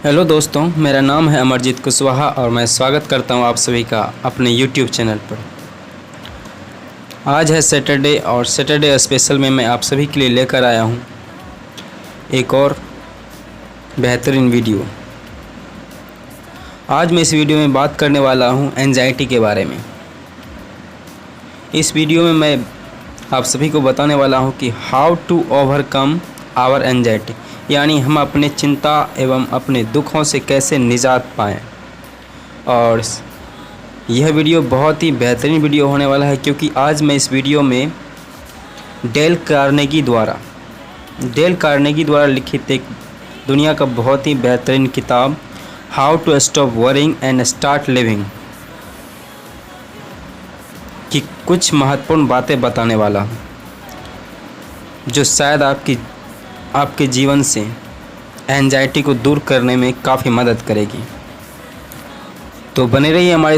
Hello दोस्तों, मेरा नाम है अमरजीत कुशवाहा और मैं स्वागत करता हूं आप सभी का अपने यूट्यूब चैनल पर। आज है सैटरडे और सैटरडे स्पेशल में मैं आप सभी के लिए लेकर आया हूं एक और बेहतरीन वीडियो। आज मैं इस वीडियो में बात करने वाला हूं एंजाइटी के बारे में। इस वीडियो में मैं आप सभी को बताने वाला हूं कि how to overcome our anxiety, यानी हम अपने चिंता एवं अपने दुखों से कैसे निजात पाएं। और यह वीडियो बहुत ही बेहतरीन वीडियो होने वाला है, क्योंकि आज मैं इस वीडियो में डेल कार्नेगी द्वारा लिखित एक दुनिया का बहुत ही बेहतरीन किताब how to stop worrying and start living की कुछ महत्वपूर्ण बातें बताने वाला हूँ, जो शायद आपके जीवन से एंजाइटी को दूर करने में काफ़ी मदद करेगी। तो बने रहिए हमारे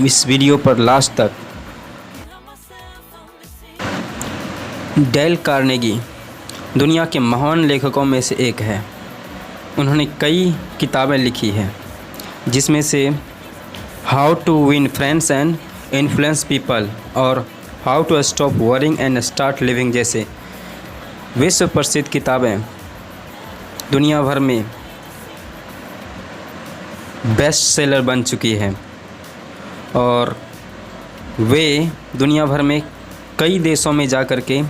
इस वीडियो पर लास्ट तक। डेल कार्नेगी दुनिया के महान लेखकों में से एक है। उन्होंने कई किताबें लिखी हैं, जिसमें से how to win friends and influence people और how to stop worrying and start living जैसे विश्व प्रसिद्ध किताबें दुनिया भर में बेस्ट सेलर बन चुकी हैं और वे दुनिया भर में कई देशों में जाकर के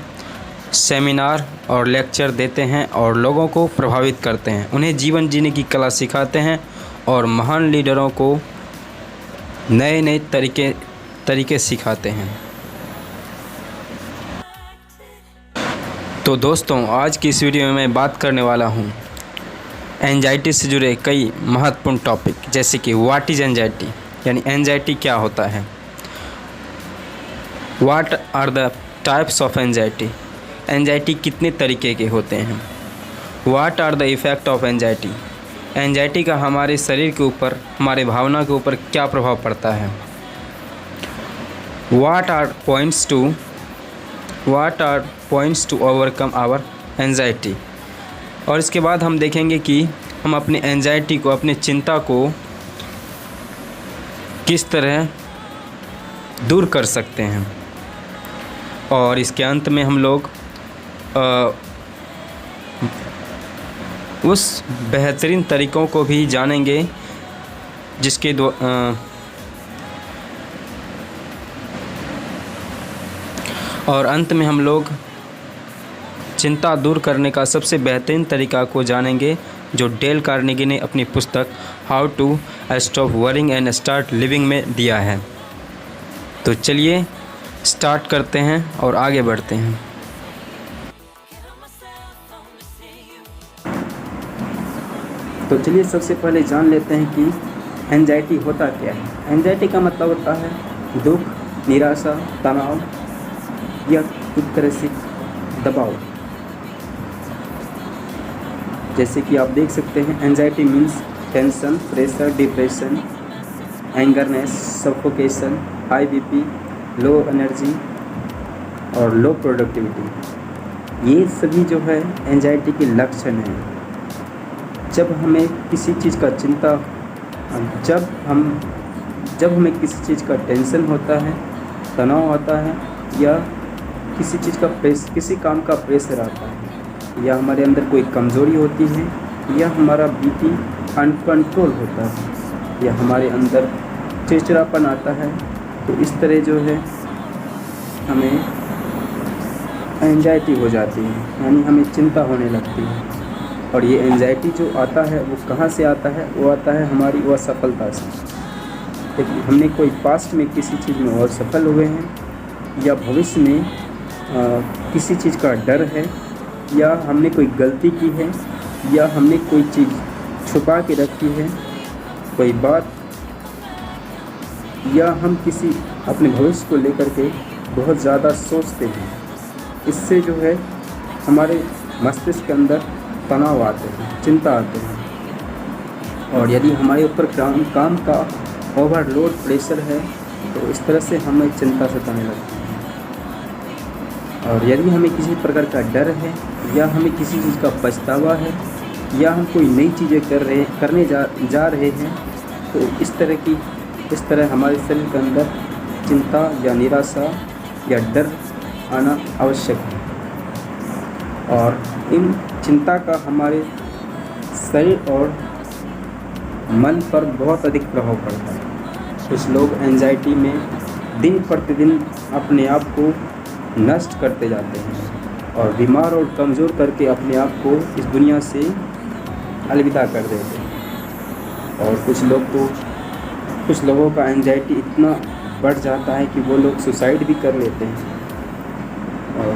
सेमिनार और लेक्चर देते हैं और लोगों को प्रभावित करते हैं, उन्हें जीवन जीने की कला सिखाते हैं और महान लीडरों को नए नए तरीके सिखाते हैं। तो दोस्तों, आज की इस वीडियो में मैं बात करने वाला हूँ एंजाइटी से जुड़े कई महत्वपूर्ण टॉपिक, जैसे कि व्हाट इज़ एंजाइटी, यानी एंजाइटी क्या होता है, what are the types of anxiety, anxiety कितने तरीके के होते हैं, what are the effect of anxiety, anxiety का हमारे शरीर के ऊपर, हमारे भावना के ऊपर क्या प्रभाव पड़ता है, what are points to overcome our anxiety. और इसके बाद हम देखेंगे कि हम अपने एंजाइटी को, अपने चिंता को किस तरह दूर कर सकते हैं। और इसके अंत में हम लोग उस बेहतरीन तरीक़ों को भी जानेंगे जिसके और अंत में हम लोग चिंता दूर करने का सबसे बेहतरीन तरीका को जानेंगे, जो डेल कार्नेगी ने अपनी पुस्तक how to stop worrying and start living में दिया है। तो चलिए स्टार्ट करते हैं और आगे बढ़ते हैं। तो चलिए सबसे पहले जान लेते हैं कि एंजाइटी होता क्या है। एंजाइटी का मतलब होता है दुख, निराशा, तनाव या एक तरह से दबाव। जैसे कि आप देख सकते हैं, anxiety means tension, pressure, depression, angerness, suffocation, high BP, low energy और लो प्रोडक्टिविटी। ये सभी जो है एंजाइटी के लक्षण हैं। जब हमें किसी चीज़ का जब हमें किसी चीज़ का टेंशन होता है, तनाव आता है, या किसी काम का प्रेशर आता है, या हमारे अंदर कोई कमज़ोरी होती है, या हमारा बीपी अनकंट्रोल होता है, या हमारे अंदर चिड़चिड़ापन आता है, तो इस तरह जो है हमें एंजाइटी हो जाती है, यानी हमें चिंता होने लगती है। और ये एंजाइटी जो आता है वो कहाँ से आता है? वो आता है हमारी असफलता से। लेकिन हमने कोई पास्ट में किसी चीज़ में असफल हुए हैं, या भविष्य में किसी चीज़ का डर है, या हमने कोई गलती की है, या हमने कोई चीज़ छुपा के रखी है, कोई बात, या हम किसी अपने भविष्य को लेकर के बहुत ज़्यादा सोचते हैं। इससे जो है हमारे मस्तिष्क के अंदर तनाव आते हैं, चिंता आते हैं। और यदि हमारे ऊपर काम का ओवरलोड प्रेशर है, तो इस तरह से हमें चिंता सताने लगती है। और यदि हमें किसी प्रकार का डर है, या हमें किसी चीज़ का पछतावा है, या हम कोई नई चीज़ें करने जा रहे हैं, तो इस तरह हमारे शरीर के अंदर चिंता या निराशा या डर आना आवश्यक है। और इन चिंता का हमारे शरीर और मन पर बहुत अधिक प्रभाव पड़ता है। कुछ लोग एंजाइटी में दिन प्रतिदिन अपने आप को नष्ट करते जाते हैं और बीमार और कमज़ोर करके अपने आप को इस दुनिया से अलविदा कर देते हैं। और कुछ लोगों का एंजाइटी इतना बढ़ जाता है कि वो लोग सुसाइड भी कर लेते हैं। और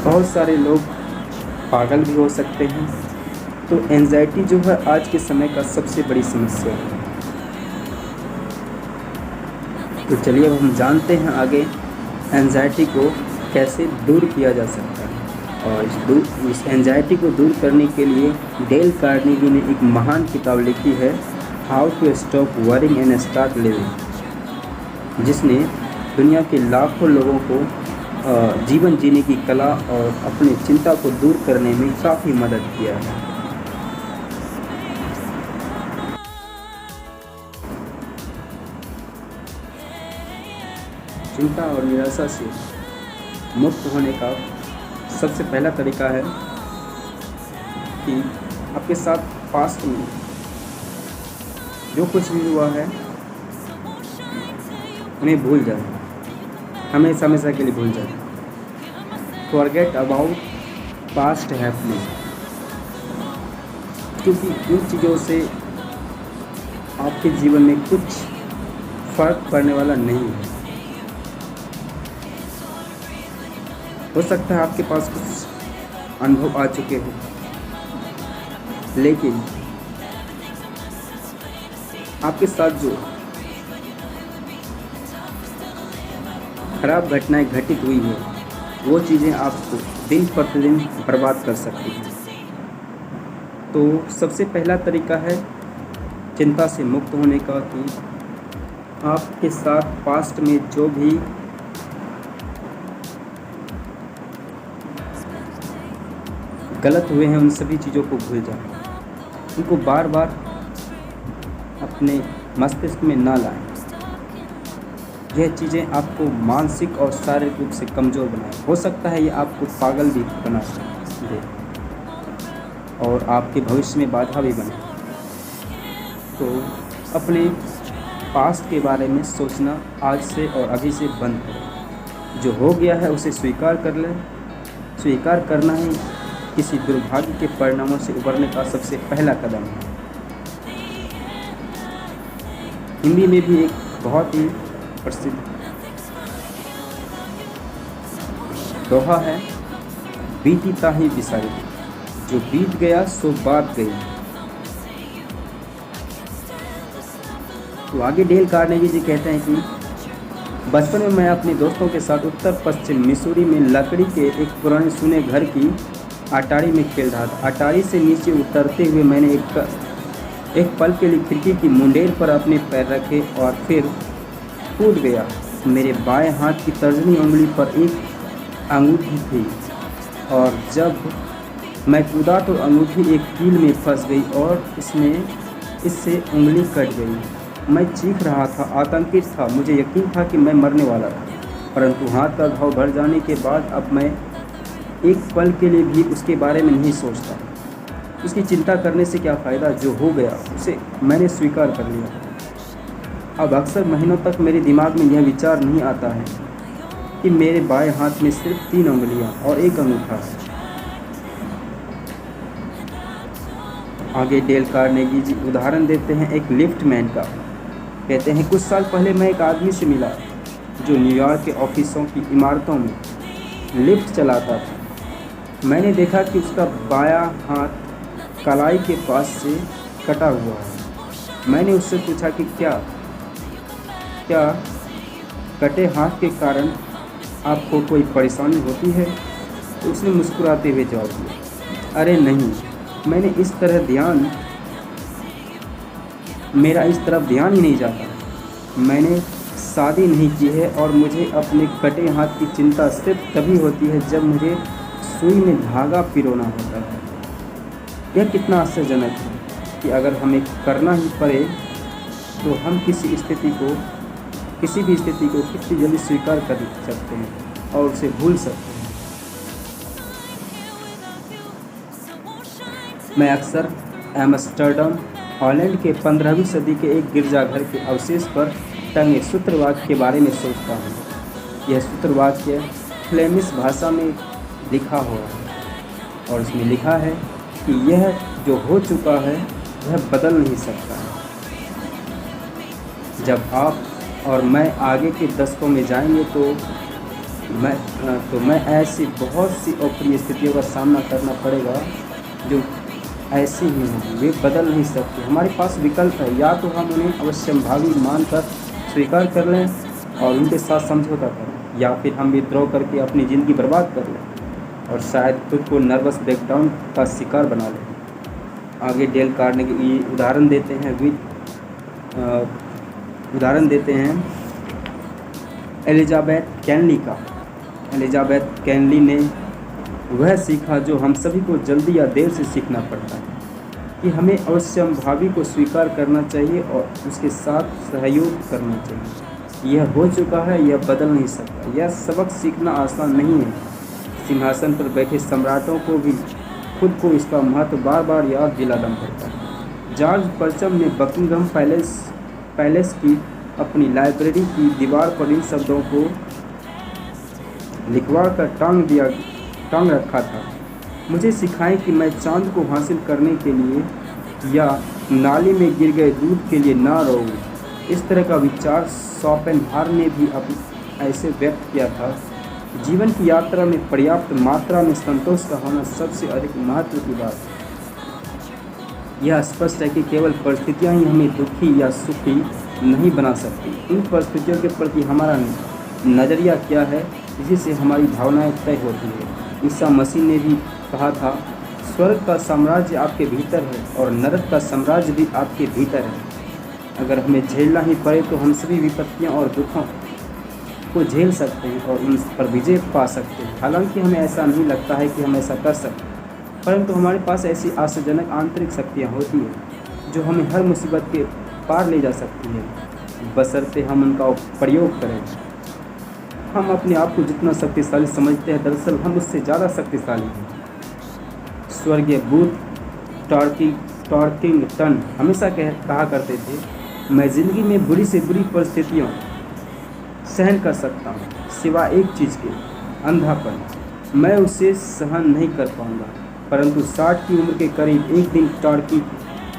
बहुत सारे लोग पागल भी हो सकते हैं। तो एंजाइटी जो है आज के समय का सबसे बड़ी समस्या है। तो चलिए अब हम जानते हैं आगे एंजाइटी को कैसे दूर किया जा सकता है। और इस एंजाइटी को दूर करने के लिए डेल कार्नेगी ने एक महान किताब लिखी है, how to stop worrying and start living, जिसने दुनिया के लाखों लोगों को जीवन जीने की कला और अपनी चिंता को दूर करने में काफ़ी मदद किया है। चिंता और निराशा से मुक्त होने का सबसे पहला तरीका है कि आपके साथ पास्ट में जो कुछ भी हुआ है उन्हें भूल जाए, हमेशा के लिए भूल जाए। फॉरगेट अबाउट पास्ट हैपनिंग, क्योंकि इन चीज़ों से आपके जीवन में कुछ फ़र्क पड़ने वाला नहीं है। हो सकता है आपके पास कुछ अनुभव आ चुके हो, लेकिन आपके साथ जो खराब घटनाएं घटित हुई है वो चीज़ें आपको दिन प्रतिदिन बर्बाद कर सकती हैं। तो सबसे पहला तरीका है चिंता से मुक्त होने का कि आपके साथ पास्ट में जो भी गलत हुए हैं उन सभी चीज़ों को भूल जाएं, उनको बार बार अपने मस्तिष्क में ना लाएं। यह चीज़ें आपको मानसिक और शारीरिक रूप से कमज़ोर बनाए। हो सकता है ये आपको पागल भी बना दे और आपके भविष्य में बाधा भी बने। तो अपने पास्ट के बारे में सोचना आज से और अभी से बंद करें। जो हो गया है उसे स्वीकार कर लें। स्वीकार करना ही किसी दुर्भाग्य के परिणामों से उबरने का सबसे पहला कदम है। हिंदी में भी एक बहुत ही प्रसिद्ध दोहा है, बीती ताही बिसारी, जो बीत गया सो बात गई। तो आगे डेल कार्नेगी जी कहते हैं कि बचपन में मैं अपने दोस्तों के साथ उत्तर पश्चिम मिसूरी में लकड़ी के एक पुराने सुने घर की अटारी में खेल रहा था। अटारी से नीचे उतरते हुए मैंने एक पल के लिए खिड़की की मुंडेर पर अपने पैर रखे और फिर कूद गया। मेरे बाएं हाथ की तर्जनी उंगली पर एक अंगूठी थी और जब मैं कूदा तो अंगूठी एक कील में फंस गई और इससे उंगली कट गई। मैं चीख रहा था, आतंकित था। मुझे यकीन था कि मैं मरने वाला था, परंतु हाथ का घाव भर जाने के बाद अब मैं एक पल के लिए भी उसके बारे में नहीं सोचता। उसकी चिंता करने से क्या फ़ायदा, जो हो गया उसे मैंने स्वीकार कर लिया। अब अक्सर महीनों तक मेरे दिमाग में यह विचार नहीं आता है कि मेरे बाएं हाथ में सिर्फ 3 उंगलियां और एक अंगूठा है। आगे डेल कार्नेगी जी उदाहरण देते हैं एक लिफ्ट मैन का। कहते हैं, कुछ साल पहले मैं एक आदमी से मिला जो न्यूयॉर्क के ऑफिसों की इमारतों में लिफ्ट चलाता था। मैंने देखा कि उसका बायां हाथ कलाई के पास से कटा हुआ है। मैंने उससे पूछा कि क्या कटे हाथ के कारण आपको कोई परेशानी होती है? तो उसने मुस्कुराते हुए जवाब दिया, अरे नहीं, मेरा इस तरफ ध्यान ही नहीं जाता। मैंने शादी नहीं की है और मुझे अपने कटे हाथ की चिंता सिर्फ तभी होती है जब मुझे सुई में धागा पिरोना होता है। यह कितना आश्चर्यजनक है कि अगर हमें करना ही पड़े तो हम किसी भी स्थिति को कितनी जल्दी स्वीकार कर सकते हैं और उसे भूल सकते हैं। मैं अक्सर एम्स्टर्डम हॉलैंड के 15वीं सदी के एक गिरजाघर के अवशेष पर टंगे सूत्रवाक्य के बारे में सोचता हूँ। यह सूत्रवाक्य फ्लेमिश भाषा में लिखा हुआ है और इसमें लिखा है कि यह जो हो चुका है वह बदल नहीं सकता है। जब आप और मैं आगे के दशकों में जाएंगे तो मैं ऐसी बहुत सी अप्रिय स्थितियों का सामना करना पड़ेगा जो ऐसी ही होंगी, वे बदल नहीं सकते। हमारे पास विकल्प है, या तो हम उन्हें अवश्यंभावी मानकर स्वीकार कर लें और उनके साथ समझौता करें, या फिर हम विद्रोह करके अपनी ज़िंदगी बर्बाद कर लें और शायद खुद को नर्वस ब्रेकडाउन का शिकार बना लें। आगे डेल कार्नेगी उदाहरण देते हैं एलिजाबेथ कैनली का। एलिजाबेथ कैनली ने वह सीखा जो हम सभी को जल्दी या देर से सीखना पड़ता है, कि हमें अवश्यंभावी को स्वीकार करना चाहिए और उसके साथ सहयोग करना चाहिए। यह हो चुका है, यह बदल नहीं सकता। यह सबक सीखना आसान नहीं है। सिंहासन पर बैठे सम्राटों को भी खुद को इसका महत्व बार बार याद दिलाना पड़ता है। जॉर्ज परचम ने बकिंगम पैलेस की अपनी लाइब्रेरी की दीवार पर इन शब्दों को लिखवा कर टांग रखा था, मुझे सिखाएं कि मैं चांद को हासिल करने के लिए या नाली में गिर गए दूध के लिए ना रहूं। इस तरह का विचार शोपेनहावर ने भी ऐसे व्यक्त किया था। जीवन की यात्रा में पर्याप्त मात्रा में संतोष का होना सबसे अधिक महत्व की बात है। यह स्पष्ट है कि केवल परिस्थितियां ही हमें दुखी या सुखी नहीं बना सकती। इन परिस्थितियों के प्रति हमारा नज़रिया क्या है, इसी से हमारी भावनाएं तय होती है। ईसा मसीह ने भी कहा था, स्वर्ग का साम्राज्य आपके भीतर है और नरक का साम्राज्य भी आपके भीतर है। अगर हमें झेलना ही पड़े तो हम सभी विपत्तियां और दुखों को झेल सकते हैं और उन पर विजय पा सकते हैं। हालांकि हमें ऐसा नहीं लगता है कि हम ऐसा कर सकते, परंतु हमारे पास ऐसी आश्चर्यजनक आंतरिक शक्तियाँ होती हैं जो हमें हर मुसीबत के पार ले जा सकती है, बशर्ते हम उनका प्रयोग करें। हम अपने आप को जितना शक्तिशाली समझते हैं, दरअसल हम उससे ज़्यादा शक्तिशाली हैं। स्वर्गीय बूथ टॉर्किंगटन हमेशा कहा करते थे, मैं ज़िंदगी में बुरी से बुरी परिस्थितियों सहन कर सकता हूँ, सिवाय एक चीज़ के, अंधापन। मैं उसे सहन नहीं कर पाऊँगा। परंतु 60 की उम्र के करीब एक दिन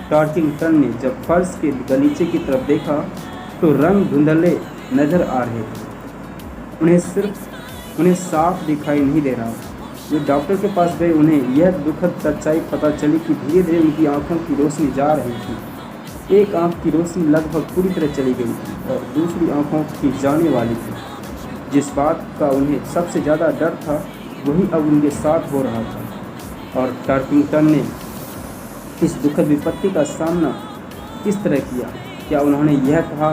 टॉर्किंगटन ने जब फर्श के गलीचे की तरफ देखा तो रंग धुंधले नज़र आ रहे थे। उन्हें साफ दिखाई नहीं दे रहा। वे डॉक्टर के पास गए। उन्हें यह दुखद सच्चाई पता चली कि धीरे धीरे उनकी आंखों की रोशनी जा रही थी। एक आंख की रोशनी लगभग पूरी तरह चली गई थी और दूसरी आंखों की जाने वाली थी। जिस बात का उन्हें सबसे ज़्यादा डर था वही अब उनके साथ हो रहा था। और टॉर्किंगटन ने इस दुखद विपत्ति का सामना किस तरह किया? क्या उन्होंने यह कहा,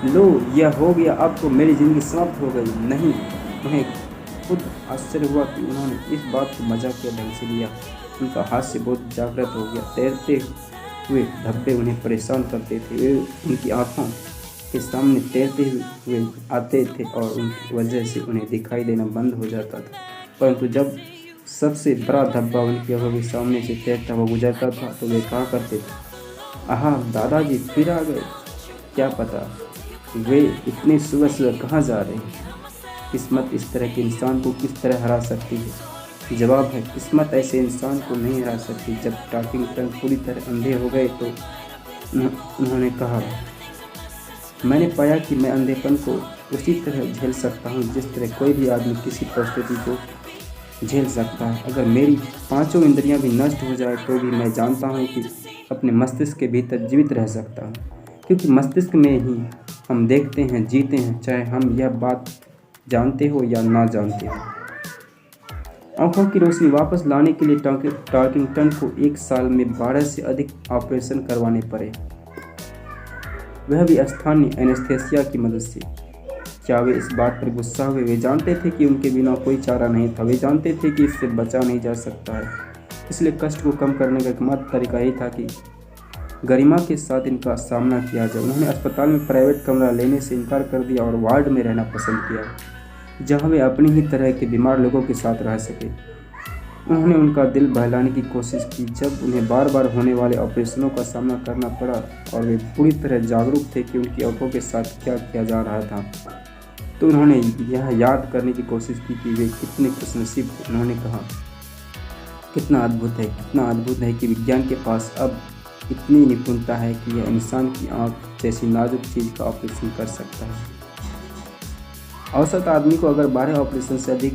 लो यह हो गया, अब तो मेरी ज़िंदगी समाप्त हो गई? नहीं, उन्हें खुद आश्चर्य हुआ कि उन्होंने इस बात को मजाक के ढंग से लिया। उनका हास्य बहुत जागृत हो गया। तैरते हुए धब्बे उन्हें परेशान करते थे। वे उनकी आँखों के सामने तैरते हुए आते थे और उनकी वजह से उन्हें दिखाई देना बंद हो जाता था। परंतु जब सबसे बड़ा धब्बा उनकी आँखों के सामने से तैरता हुआ गुजरता था तो वे कहा करते थे, आहा दादाजी फिर आ गए। क्या पता वे इतनी सुबह सुबह कहाँ जा रहे हैं। किस्मत इस तरह के इंसान को किस तरह हरा सकती है? जवाब है, किस्मत ऐसे इंसान को नहीं हरा सकती। जब टॉर्किंगटन पूरी तरह अंधे हो गए तो उन्होंने कहा, मैंने पाया कि मैं अंधेपन को उसी तरह झेल सकता हूँ जिस तरह कोई भी आदमी किसी परिस्थिति को झेल सकता है। अगर मेरी पांचों इंद्रियां भी नष्ट हो जाए तो भी मैं जानता हूँ कि अपने मस्तिष्क के भीतर जीवित रह सकता हूँ, क्योंकि मस्तिष्क में ही हम देखते हैं, जीते हैं, चाहे हम यह बात जानते हो या ना जानते हो। आंखों की रोशनी वापस लाने के लिए टॉर्किंगटन को 1 साल में 12 से अधिक ऑपरेशन करवाने पड़े, वह भी स्थानीय एनेस्थेसिया की मदद से। क्या वे इस बात पर गुस्सा हुए? वे जानते थे कि उनके बिना कोई चारा नहीं था। वे जानते थे कि इससे बचा नहीं जा सकता है। इसलिए कष्ट को कम करने का एकमात्र तरीका यही था कि गरिमा के साथ इनका सामना किया जाए। उन्होंने अस्पताल में प्राइवेट कमरा लेने से इनकार कर दिया और वार्ड में रहना पसंद किया, जहां वे अपनी ही तरह के बीमार लोगों के साथ रह सके। उन्होंने उनका दिल बहलाने की कोशिश की जब उन्हें बार बार होने वाले ऑपरेशनों का सामना करना पड़ा और वे पूरी तरह जागरूक थे कि उनकी आंखों के साथ क्या किया जा रहा था। तो उन्होंने यह याद करने की कोशिश की कि वे कितने खुशनसीब थे। उन्होंने कहा, कितना अद्भुत है कि विज्ञान के पास अब इतनी निपुणता है कि यह इंसान की आंख जैसी नाजुक चीज़ का ऑपरेशन कर सकता है। औसत आदमी को अगर 12 ऑपरेशन से अधिक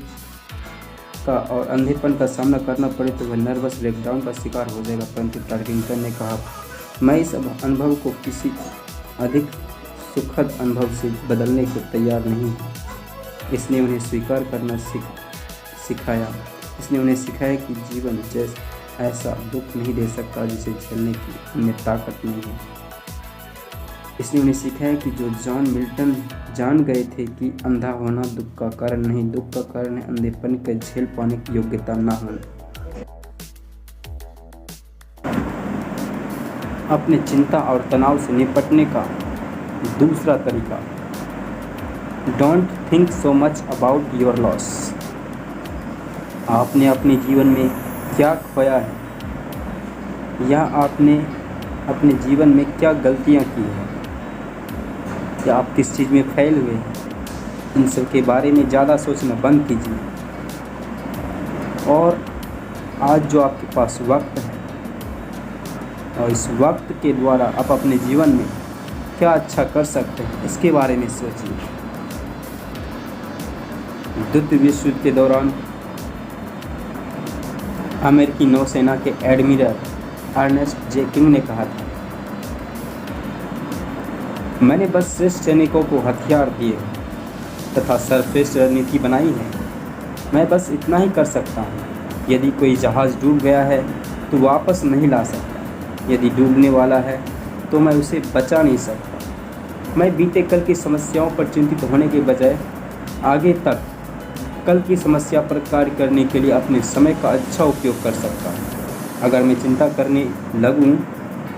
का और अंधेपन का सामना करना पड़े तो वह नर्वस ब्रेकडाउन का शिकार हो जाएगा, परंतु टार्किंगटन ने कहा, मैं इस अनुभव को किसी अधिक सुखद अनुभव से बदलने को तैयार नहीं हूँ। इसने उन्हें स्वीकार करना सिखाया। इसने उन्हें सिखाया कि जीवन जैसा ऐसा दुख नहीं दे सकता जिसे झेलने की उनमें ताकत नहीं है। इसने उन्हें सिखाया कि जो जॉन मिल्टन जान गए थे कि अंधा होना दुख का कारण नहीं, दुख का कारण है अंधेपन के झेल पाने की योग्यता ना होना। अपने चिंता और तनाव से निपटने का दूसरा तरीका, don't think so much about your loss. आपने अपने जीवन में क्या खोया है या आपने अपने जीवन में क्या गलतियां की हैं या आप किस चीज़ में फेल हुए हैं, इन सब के बारे में ज़्यादा सोचना बंद कीजिए। और आज जो आपके पास वक्त है और इस वक्त के द्वारा आप अपने जीवन में क्या अच्छा कर सकते हैं, इसके बारे में सोचिए। द्वितीय विश्व युद्ध के दौरान अमेरिकी नौसेना के एडमिरल अर्नेस्ट जे किंग ने कहा था, मैंने बस श्रेष्ठ सैनिकों को हथियार दिए तथा सर्वश्रेष्ठ रणनीति बनाई है। मैं बस इतना ही कर सकता हूँ। यदि कोई जहाज़ डूब गया है तो वापस नहीं ला सकता। यदि डूबने वाला है तो मैं उसे बचा नहीं सकता। मैं बीते कल की समस्याओं पर चिंतित होने के बजाय आगे तक कल की समस्या पर कार्य करने के लिए अपने समय का अच्छा उपयोग कर सकता हूँ। अगर मैं चिंता करने लगूँ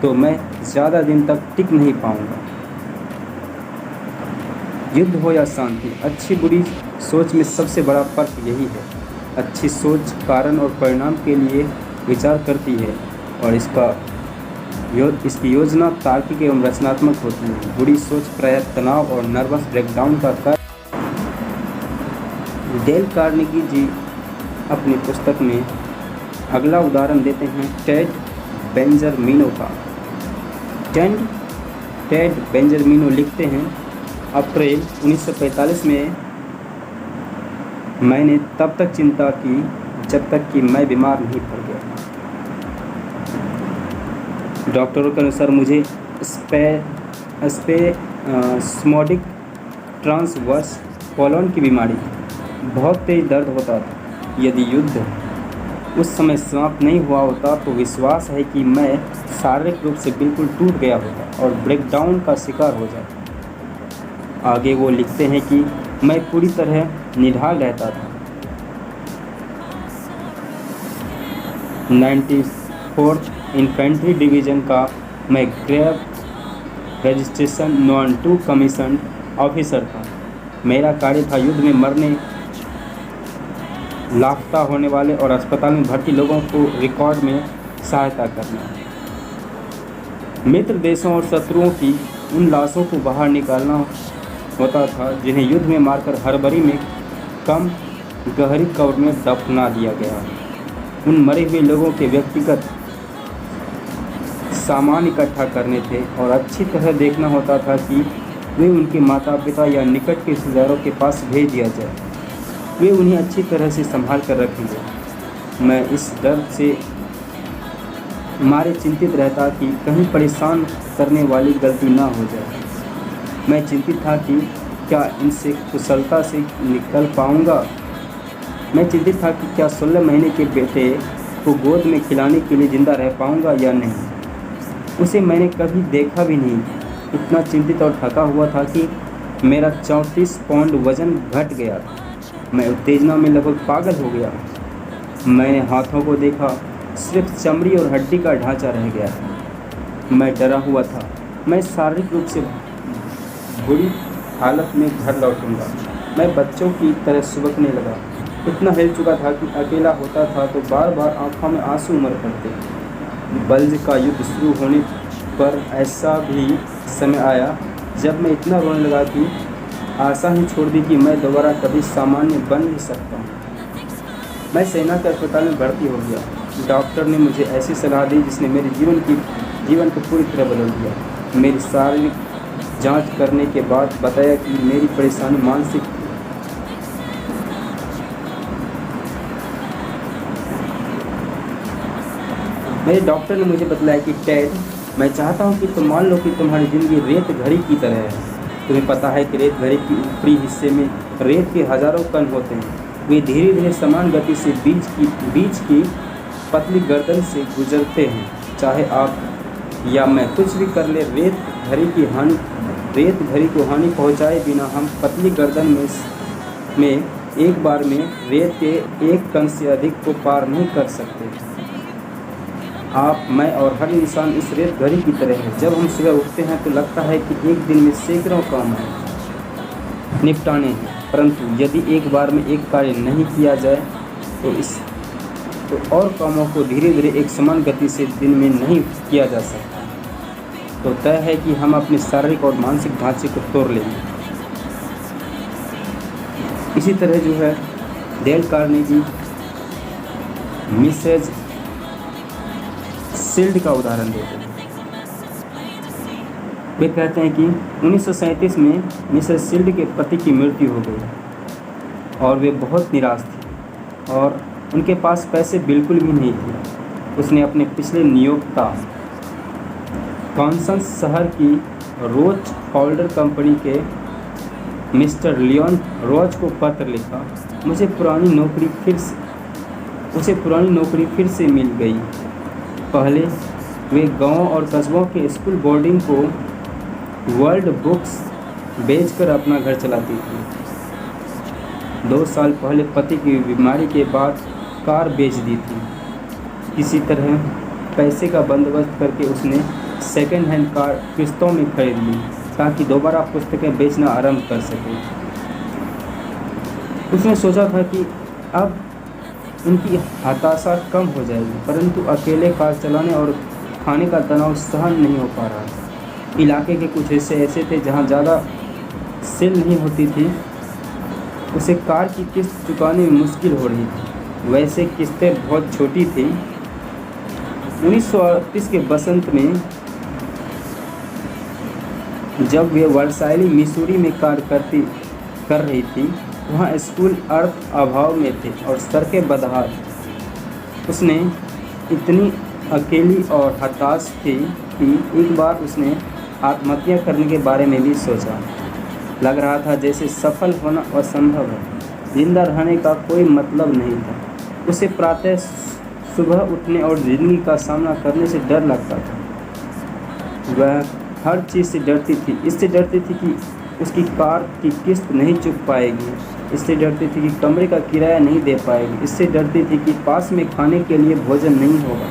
तो मैं ज़्यादा दिन तक टिक नहीं पाऊँगा। युद्ध हो या शांति, अच्छी बुरी सोच में सबसे बड़ा फर्क यही है। अच्छी सोच कारण और परिणाम के लिए विचार करती है और इसकी योजना तार्किक एवं रचनात्मक होती है। बुरी सोच प्रायः तनाव और नर्वस ब्रेकडाउन का कारण। डेल कार्नेगी जी अपनी पुस्तक में अगला उदाहरण देते हैं टेड बेंजरमिनो का। टेड बेंजरमिनो लिखते हैं, अप्रैल 1945 में मैंने तब तक चिंता की जब तक कि मैं बीमार नहीं पड़ गया। डॉक्टरों के अनुसार मुझे स्पैस्मोडिक ट्रांसवर्स कोलन की बीमारी, बहुत तेज दर्द होता था। यदि युद्ध उस समय समाप्त नहीं हुआ होता तो विश्वास है कि मैं शारीरिक रूप से बिल्कुल टूट गया होता और ब्रेकडाउन का शिकार हो जाता। आगे वो लिखते हैं कि मैं पूरी तरह निढाल रहता था। 94th इन्फेंट्री डिवीज़न का मैं grave registration non 2 commission officer था। मेरा कार्य था युद्ध में मरने, लापता होने वाले और अस्पताल में भर्ती लोगों को रिकॉर्ड में सहायता करना, मित्र देशों और शत्रुओं की उन लाशों को बाहर निकालना होता था जिन्हें युद्ध में मारकर हड़बड़ी में कम गहरी कब्र में दफना दिया गया। उन मरे हुए लोगों के व्यक्तिगत सामान इकट्ठा करने थे और अच्छी तरह देखना होता था कि वे उनके माता पिता या निकट के रिश्तेदारों के पास भेज दिया जाए। वे उन्हें अच्छी तरह से संभाल कर रखेंगे। मैं इस डर से मारे चिंतित रहता कि कहीं परेशान करने वाली गलती ना हो जाए। मैं चिंतित था कि क्या इनसे कुशलता से निकल पाऊंगा। मैं चिंतित था कि क्या 16 महीने के बेटे को गोद में खिलाने के लिए ज़िंदा रह पाऊंगा या नहीं। उसे मैंने कभी देखा भी नहीं। इतना चिंतित और थका हुआ था कि मेरा 34 पाउंड वज़न घट गया था। मैं उत्तेजना में लगभग पागल हो गया। मैंने हाथों को देखा सिर्फ चमड़ी और हड्डी का ढांचा रह गया था। मैं डरा हुआ था, मैं शारीरिक रूप से बुरी हालत में घर लौटूंगा। मैं बच्चों की तरह सुबकने लगा, इतना हिल चुका था कि अकेला होता था तो बार बार आंखों में आंसू उमड़ पड़ते। बल्ज का युद्ध शुरू होने पर ऐसा भी समय आया जब मैं इतना रोने लगा कि आशा ही छोड़ दी कि मैं दोबारा कभी सामान्य बन नहीं सकता। मैं सेना के अस्पताल में भर्ती हो गया। डॉक्टर ने मुझे ऐसी सलाह दी जिसने मेरे जीवन को पूरी तरह बदल दिया। मेरी शारीरिक जांच करने के बाद बताया कि मेरी परेशानी मानसिक थी। मेरे डॉक्टर ने मुझे बतलाया कि टेड, मैं चाहता हूं कि तुम मान लो कि तुम्हारी ज़िंदगी रेत घड़ी की तरह है। तुम्हें पता है कि रेत घड़ी के ऊपरी हिस्से में रेत के हज़ारों कण होते हैं। वे धीरे धीरे समान गति से बीच की पतली गर्दन से गुजरते हैं। चाहे आप या मैं कुछ भी कर ले, रेत घड़ी को हानि पहुंचाए बिना हम पतली गर्दन में एक बार में रेत के एक कण से अधिक को पार नहीं कर सकते। आप, मैं और हर इंसान इस रेत घड़ी की तरह है। जब हम सुबह उठते हैं तो लगता है कि एक दिन में सैकड़ों काम निपटाने हैं, परंतु यदि एक बार में एक कार्य नहीं किया जाए तो और कामों को धीरे धीरे एक समान गति से दिन में नहीं किया जा सकता। तो तय है कि हम अपने शारीरिक और मानसिक ढांचे को तोड़ लेंगे। इसी तरह जो है डेल कार्नेगी मिसेज शील्ड का उदाहरण देते हैं। वे कहते हैं कि 1937 में मिसेज शील्ड के पति की मृत्यु हो गई और वे बहुत निराश थे और उनके पास पैसे बिल्कुल भी नहीं थे। उसने अपने पिछले नियोक्ता कॉन्संस शहर की रोच पाउडर कंपनी के मिस्टर लियोन रोज को पत्र लिखा। उसे पुरानी नौकरी फिर से मिल गई। पहले वे गांव और कस्बों के स्कूल बोर्डिंग को वर्ल्ड बुक्स बेचकर अपना घर चलाती थी। 2 साल पहले पति की बीमारी के बाद कार बेच दी थी। किसी तरह पैसे का बंदोबस्त करके उसने सेकेंड हैंड कार किस्तों में खरीद ली ताकि दोबारा पुस्तकें बेचना आरंभ कर सके। उसने सोचा था कि अब उनकी हताशा कम हो जाएगी, परंतु अकेले कार चलाने और खाने का तनाव सहन नहीं हो पा रहा था। इलाके के कुछ हिस्से ऐसे थे जहां ज़्यादा सेल नहीं होती थी। उसे कार की किस्त चुकाने में मुश्किल हो रही थी। वैसे किस्तें बहुत छोटी थी। 1938 के बसंत में जब वे वर्साइली मिसूरी में कार्य कर रही थी, वहाँ स्कूल अर्थ अभाव में थे और सड़कें बदहाल। उसने इतनी अकेली और हताश थी कि एक बार उसने आत्महत्या करने के बारे में भी सोचा। लग रहा था जैसे सफल होना असंभव है, जिंदा रहने का कोई मतलब नहीं था। उसे प्रातः सुबह उठने और ज़िंदगी का सामना करने से डर लगता था। वह हर चीज़ से डरती थी। इससे डरती थी कि उसकी कार की किस्त नहीं चुक पाएगी, इससे डरती थी कि कमरे का किराया नहीं दे पाएगी, इससे डरती थी कि पास में खाने के लिए भोजन नहीं होगा,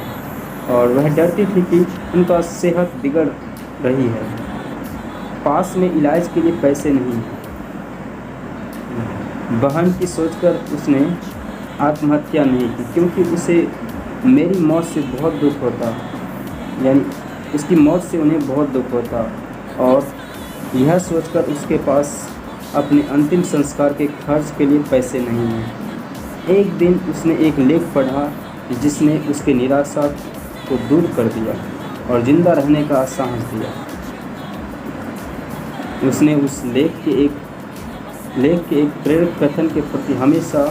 और वह डरती थी कि उनका सेहत बिगड़ रही है, पास में इलाज के लिए पैसे नहीं। बहन की सोचकर उसने आत्महत्या नहीं की, क्योंकि उसे मेरी मौत से बहुत दुख होता, यानी उसकी मौत से उन्हें बहुत दुख होता, और यह सोचकर उसके पास अपने अंतिम संस्कार के खर्च के लिए पैसे नहीं हैं। एक दिन उसने एक लेख पढ़ा जिसने उसकी निराशा को दूर कर दिया और जिंदा रहने का साहस दिया। उसने उस लेख के एक प्रेरक कथन के प्रति हमेशा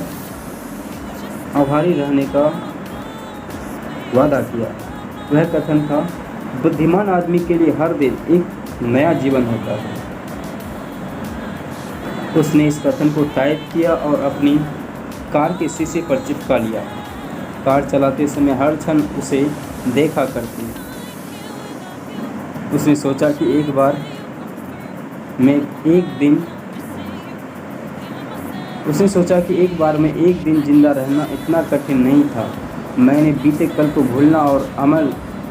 आभारी रहने का वादा किया। वह कथन था, बुद्धिमान आदमी के लिए हर दिन एक नया जीवन होता है। उसने इस कथन को टाइप किया और अपनी कार के शीशे पर चिपका लिया। कार चलाते समय हर क्षण उसे देखा करती। उसने सोचा कि एक बार में एक दिन जिंदा रहना इतना कठिन नहीं था। मैंने बीते कल को भूलना और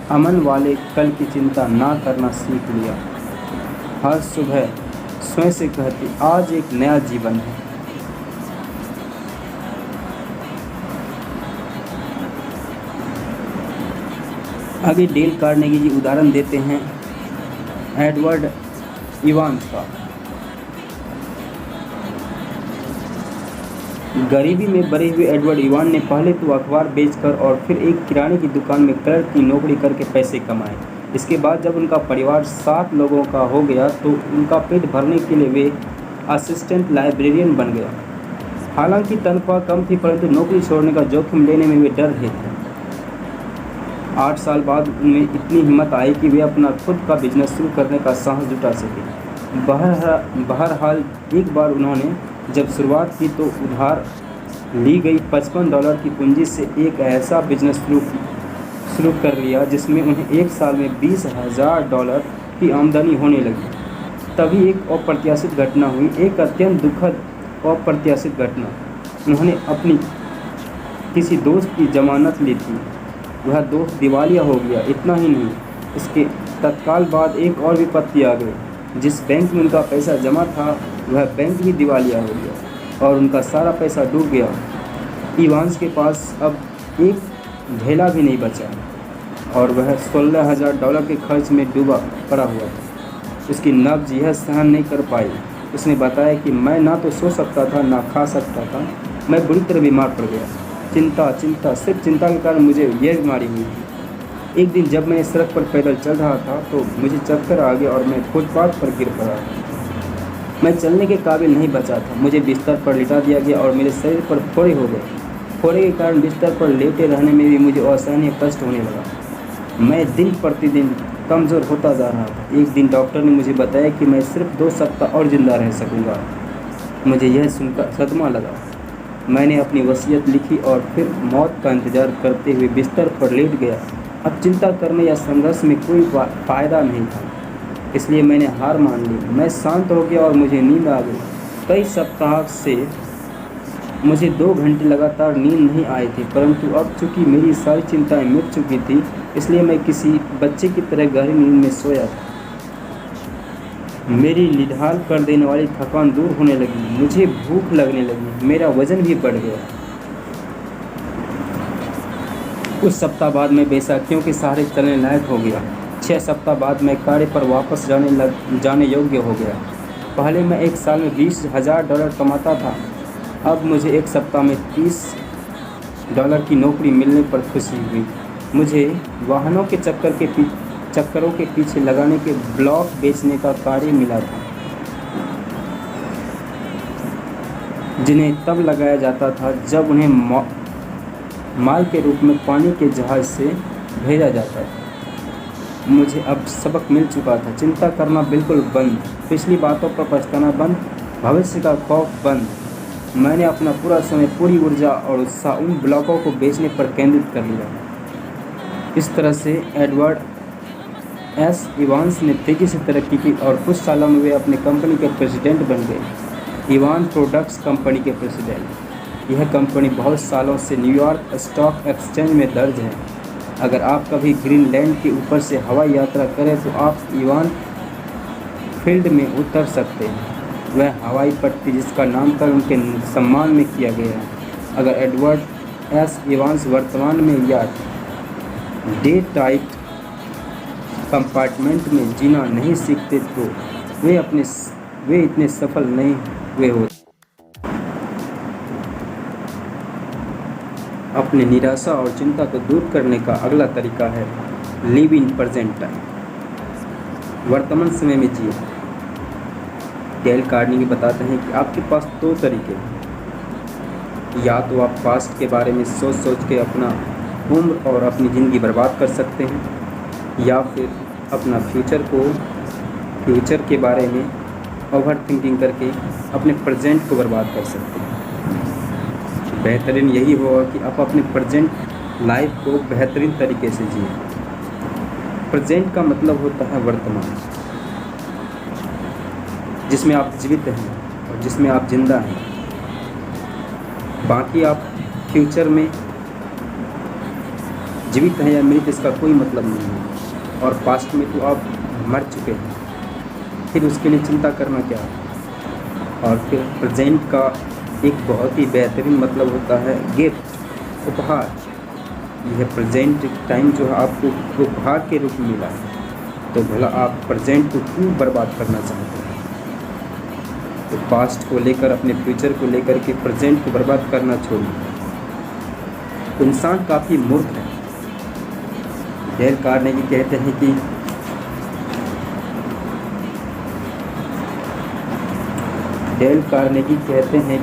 अमन वाले कल की चिंता ना करना सीख लिया। हर सुबह स्वयं से कहती, आज एक नया जीवन है। आगे डेल कार्नेगी जी उदाहरण देते हैं एडवर्ड इवांस का। गरीबी में बड़े हुए एडवर्ड इवान ने पहले तो अखबार बेचकर और फिर एक किराने की दुकान में क्लर्क की नौकरी करके पैसे कमाए। इसके बाद जब उनका परिवार 7 लोगों का हो गया तो उनका पेट भरने के लिए वे असिस्टेंट लाइब्रेरियन बन गया। हालांकि तनख्वाह कम थी, परंतु नौकरी छोड़ने का जोखिम लेने में वे डर रहे थे। 8 साल बाद उनमें इतनी हिम्मत आई कि वे अपना खुद का बिजनेस शुरू करने का साहस जुटा सके। बहरहाल एक बार उन्होंने जब शुरुआत की तो उधार ली गई $55 की पूंजी से एक ऐसा बिजनेस शुरू कर लिया जिसमें उन्हें एक साल में $20,000 की आमदनी होने लगी। तभी एक अप्रत्याशित घटना हुई, एक अत्यंत दुखद अप्रत्याशित घटना। उन्होंने अपनी किसी दोस्त की जमानत ली थी। वह दोस्त दिवालिया हो गया। इतना ही नहीं, इसके तत्काल बाद एक और विपत्ति आ गई। जिस बैंक में उनका पैसा जमा था वह बैंक भी दिवालिया हो गया और उनका सारा पैसा डूब गया। इवांस के पास अब एक ढेला भी नहीं बचा और वह $16,000 के खर्च में डूबा पड़ा हुआ था। उसकी नब्ज यह सहन नहीं कर पाई। उसने बताया कि मैं ना तो सो सकता था ना खा सकता था। मैं बुरी तरह बीमार पड़ गया। चिंता सिर्फ चिंता के कारण मुझे यह बीमारी हुई थी। एक दिन जब मैं सड़क पर पैदल चल रहा था तो मुझे चक्कर आ गया और मैं फुटपाथ पर गिर पड़ा। मैं चलने के काबिल नहीं बचा था। मुझे बिस्तर पर लिटा दिया गया और मेरे शरीर पर फोड़े हो गए। फोड़े के कारण बिस्तर पर लेटे रहने में भी मुझे असहनीय कष्ट होने लगा। मैं दिन प्रतिदिन कमज़ोर होता जा रहा था। एक दिन डॉक्टर ने मुझे बताया कि मैं सिर्फ 2 सप्ताह और ज़िंदा रह सकूँगा। मुझे यह सुनकर सदमा लगा। मैंने अपनी वसीयत लिखी और फिर मौत का इंतज़ार करते हुए बिस्तर पर लेट गया। अब चिंता करने या संघर्ष में कोई फ़ायदा नहीं था, इसलिए मैंने हार मान ली। मैं शांत हो गया और मुझे नींद आ गई। कई सप्ताह से मुझे 2 घंटे लगातार नींद नहीं आई थी, परंतु अब चूँकि मेरी सारी चिंताएं मिट चुकी थी, इसलिए मैं किसी बच्चे की तरह गहरी नींद में सोया था। मेरी निढाल कर देने वाली थकान दूर होने लगी। मुझे भूख लगने लगी। मेरा वज़न भी बढ़ गया। कुछ सप्ताह बाद मैं बैसाखियों के सहारे चलने लायक हो गया। 6 सप्ताह बाद मैं कार्य पर वापस जाने योग्य हो गया। पहले मैं एक साल में $20,000 कमाता था। अब मुझे एक सप्ताह में $30 की नौकरी मिलने पर खुशी हुई। मुझे वाहनों के चक्करों के पीछे लगाने के ब्लॉक बेचने का कार्य मिला था, जिन्हें तब लगाया जाता था जब उन्हें माल के रूप में पानी के जहाज़ से भेजा जाता था। मुझे अब सबक मिल चुका था। चिंता करना बिल्कुल बंद, पिछली बातों पर पछताना बंद, भविष्य का खौफ बंद। मैंने अपना पूरा समय, पूरी ऊर्जा और उत्साह उन ब्लॉकों को बेचने पर केंद्रित कर लिया। इस तरह से एडवर्ड एस इवांस ने तेज़ी से तरक्की की और कुछ सालों में वे अपने कंपनी के प्रेसिडेंट बन गए, इवान प्रोडक्ट्स कंपनी के प्रेसिडेंट। यह कंपनी बहुत सालों से न्यूयॉर्क स्टॉक एक्सचेंज में दर्ज है। अगर आप कभी ग्रीनलैंड के ऊपर से हवाई यात्रा करें तो आप इवान फील्ड में उतर सकते हैं। वह हवाई पट्टी जिसका नामकरण उनके सम्मान में किया गया है। अगर एडवर्ड एस इवांस वर्तमान में या डे टाइट कंपार्टमेंट में जीना नहीं सीखते तो वे इतने सफल नहीं हुए होते। अपने निराशा और चिंता को दूर करने का अगला तरीका है लिव इन प्रेजेंट टाइम, वर्तमान समय में जिए। डेल कार्नेगी बताते हैं कि आपके पास 2 तरीके हैं। या तो आप पास्ट के बारे में सोच के अपना उम्र और अपनी ज़िंदगी बर्बाद कर सकते हैं, या फिर अपना फ्यूचर के बारे में ओवर थिंकिंग करके अपने प्रेजेंट को बर्बाद कर सकते हैं। बेहतरीन यही होगा कि आप अपने प्रेजेंट लाइफ को बेहतरीन तरीके से जिए। प्रेजेंट का मतलब होता है वर्तमान, जिसमें आप जीवित हैं और जिसमें आप जिंदा हैं। बाकी आप फ्यूचर में जीवित हैं या मृत इसका कोई मतलब नहीं है। और पास्ट में तो आप मर चुके हैं, फिर उसके लिए चिंता करना क्या। और फिर प्रेजेंट का एक बहुत ही बेहतरीन मतलब होता है गिफ्ट, उपहार। यह प्रेजेंट टाइम जो है आपको उपहार के रूप में मिला है, तो भला आप प्रेजेंट को क्यों बर्बाद करना चाहते हैं। तो पास्ट को लेकर, अपने फ्यूचर को लेकर के प्रेजेंट को बर्बाद करना छोड़िए। तो इंसान काफ़ी मूर्ख है। डेल कार्नेगी कहते हैं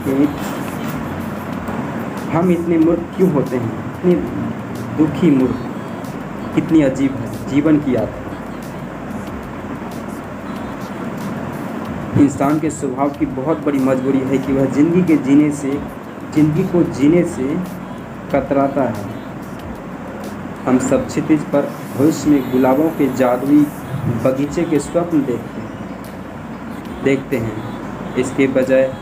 कि हम इतने मूर्ख क्यों होते हैं, इतने दुखी मूर्ख। कितनी अजीब है जीवन की यात्रा। इंसान के स्वभाव की बहुत बड़ी मजबूरी है कि वह जिंदगी को जीने से कतराता है। हम सब क्षितिज पर भविष्य में गुलाबों के जादुई बगीचे के स्वप्न देखते हैं, इसके बजाय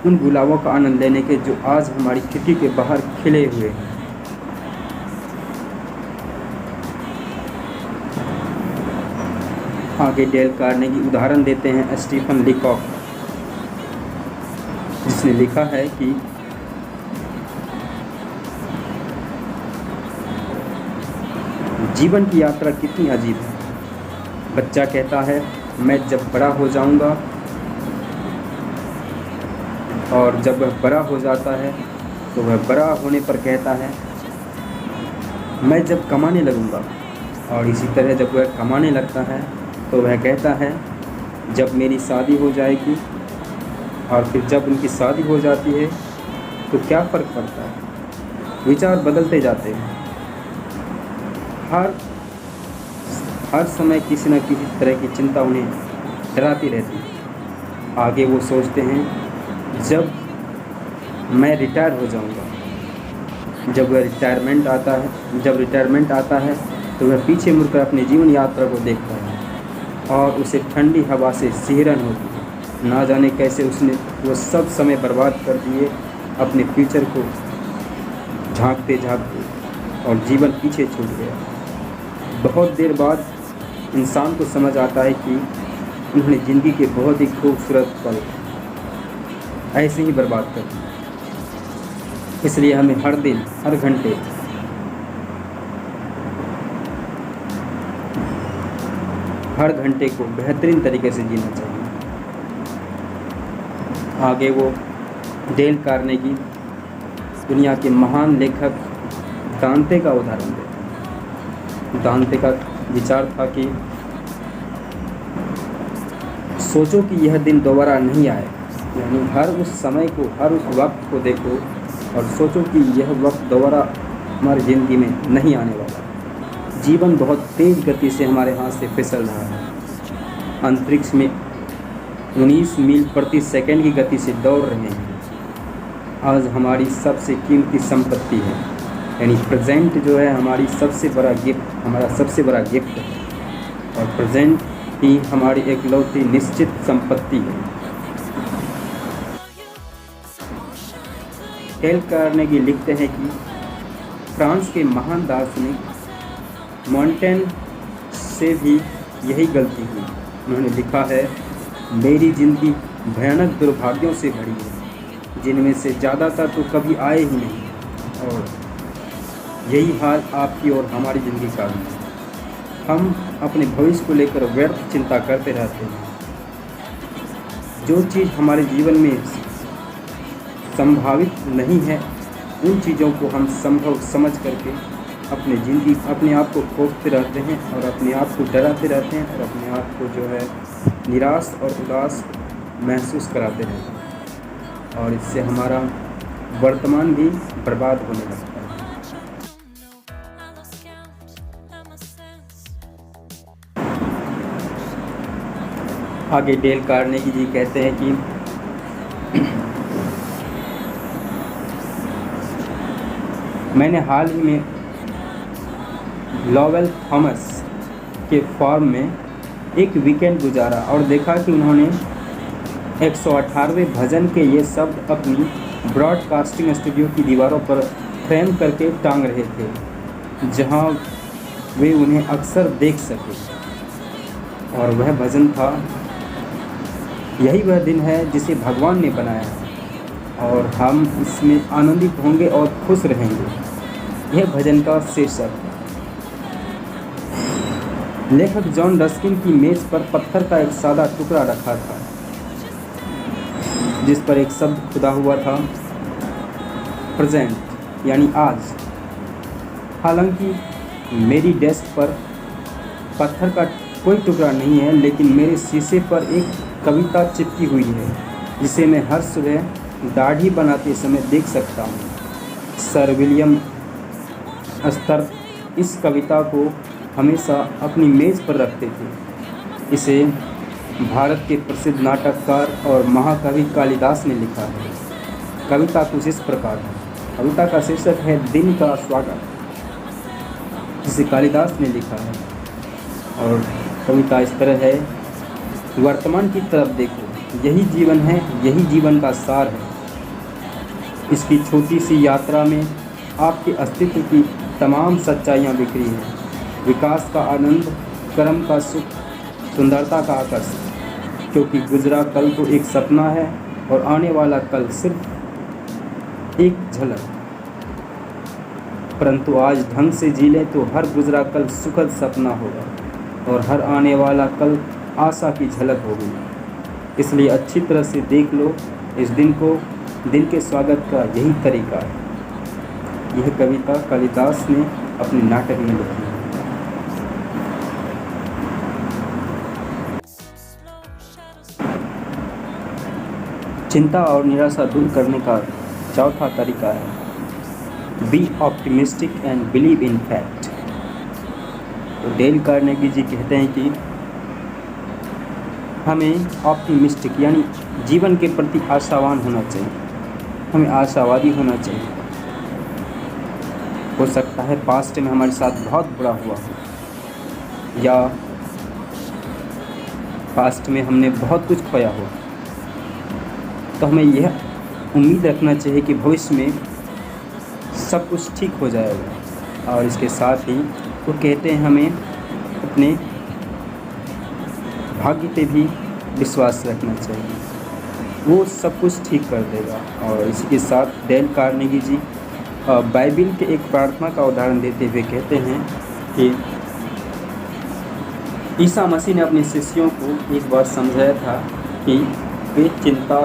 उन गुलाबों का आनंद लेने के जो आज हमारी खिड़की के बाहर खिले हुए हैं। आगे डेल कार्नेगी उदाहरण देते हैं स्टीफन लीकॉक, जिसने लिखा है कि जीवन की यात्रा कितनी अजीब है। बच्चा कहता है मैं जब बड़ा हो जाऊंगा, और जब वह बड़ा हो जाता है तो वह बड़ा होने पर कहता है मैं जब कमाने लगूंगा। और इसी तरह जब वह कमाने लगता है तो वह कहता है जब मेरी शादी हो जाएगी। और फिर जब उनकी शादी हो जाती है तो क्या फ़र्क पड़ता है। विचार बदलते जाते हैं। हर समय किसी न किसी तरह की चिंता उन्हें डराती रहती है। आगे वो सोचते हैं जब मैं रिटायर हो जाऊंगा। जब रिटायरमेंट आता है तो वह पीछे मुड़कर अपनी जीवन यात्रा को देखता है और उसे ठंडी हवा से सिहरन होती है। ना जाने कैसे उसने वो सब समय बर्बाद कर दिए अपने फ्यूचर को झांकते और जीवन पीछे छूट गया। बहुत देर बाद इंसान को समझ आता है कि उन्होंने ज़िंदगी के बहुत ही खूबसूरत पल ऐसे ही बर्बाद कर दिए। इसलिए हमें हर दिन हर घंटे को बेहतरीन तरीके से जीना चाहिए। आगे वो डेल कार्नेगी दुनिया के महान लेखक दांते का उदाहरण देते। दांते का विचार था कि सोचो कि यह दिन दोबारा नहीं आए, यानी हर उस समय को, हर उस वक्त को देखो और सोचो कि यह वक्त दोबारा हमारी ज़िंदगी में नहीं आने वाला। जीवन बहुत तेज़ गति से हमारे हाथ से फिसल रहा है। अंतरिक्ष में 19 मील प्रति सेकंड की गति से दौड़ रहे हैं। आज हमारी सबसे कीमती संपत्ति है, यानी प्रेजेंट जो है हमारा सबसे बड़ा गिफ्ट है। और प्रेजेंट ही हमारी एकलौती निश्चित संपत्ति है। डेल कार्नेगी लिखते हैं कि फ्रांस के महान दार्शनिक मॉन्टेन से भी यही गलती हुई। उन्होंने लिखा है मेरी ज़िंदगी भयानक दुर्भाग्यों से भरी है, जिनमें से ज़्यादातर तो कभी आए ही नहीं। और यही हाल आपकी और हमारी ज़िंदगी का भी है। हम अपने भविष्य को लेकर व्यर्थ चिंता करते रहते हैं। जो चीज़ हमारे जीवन में संभावित नहीं है, उन चीज़ों को हम संभव समझ करके अपने आप को कोसते रहते हैं और अपने आप को डराते रहते हैं और अपने आप को जो है निराश और उदास महसूस कराते रहते हैं। और इससे हमारा वर्तमान भी बर्बाद होने लगता है। आगे डेल कार्नेगी जी कहते हैं कि मैंने हाल ही में लॉवेल थॉमस के फार्म में एक वीकेंड गुजारा और देखा कि उन्होंने 118वें भजन के ये शब्द अपनी ब्रॉडकास्टिंग स्टूडियो की दीवारों पर फ्रेम करके टांग रहे थे। जहाँ वे उन्हें अक्सर देख सके। और वह भजन था, यही वह दिन है जिसे भगवान ने बनाया है और हम इसमें आनंदित होंगे और खुश रहेंगे। यह भजन का शीर्षक है। लेखक जॉन रस्किन की मेज पर पत्थर का एक सादा टुकड़ा रखा था, जिस पर एक शब्द खुदा हुआ था, प्रेजेंट यानी आज। हालांकि मेरी डेस्क पर पत्थर का कोई टुकड़ा नहीं है, लेकिन मेरे शीशे पर एक कविता चिपकी हुई है जिसे मैं हर सुबह दाढ़ी बनाते समय देख सकता हूँ। सर विलियम अस्तर इस कविता को हमेशा अपनी मेज़ पर रखते थे। इसे भारत के प्रसिद्ध नाटककार और महाकवि कालिदास ने लिखा है। कविता कुछ इस प्रकार है। कविता का शीर्षक है दिन का स्वागत, जिसे कालिदास ने लिखा है। और कविता इस तरह है, वर्तमान की तरफ देखो, यही जीवन है, यही जीवन का सार है। इसकी छोटी सी यात्रा में आपके अस्तित्व की तमाम सच्चाइयाँ बिखरी हैं। विकास का आनंद, कर्म का सुख, सुंदरता का आकर्षण। क्योंकि गुजरा कल तो एक सपना है और आने वाला कल सिर्फ एक झलक। परंतु आज ढंग से जी ले तो हर गुजरा कल सुखद सपना होगा और हर आने वाला कल आशा की झलक होगी। इसलिए अच्छी तरह से देख लो इस दिन को। दिन के स्वागत का यही तरीका है। यह कविता कालिदास ने अपने नाटक में लिखी है। चिंता और निराशा दूर करने का चौथा तरीका है, be optimistic and believe in fact. तो डेल कार्नेगी जी कहते हैं कि हमें ऑप्टिमिस्टिक यानी जीवन के प्रति आशावान होना चाहिए, हमें आशावादी होना चाहिए। हो सकता है पास्ट में हमारे साथ बहुत बुरा हुआ हो या पास्ट में हमने बहुत कुछ खोया हो, तो हमें यह उम्मीद रखना चाहिए कि भविष्य में सब कुछ ठीक हो जाएगा। और इसके साथ ही वो कहते हैं हमें अपने भाग्य पे भी विश्वास रखना चाहिए, वो सब कुछ ठीक कर देगा। और इसी के साथ डेल कार्नेगी जी बाइबिल के एक प्रार्थना का उदाहरण देते हुए कहते हैं कि ईसा मसीह ने अपने शिष्यों को एक बार समझाया था कि वे चिंता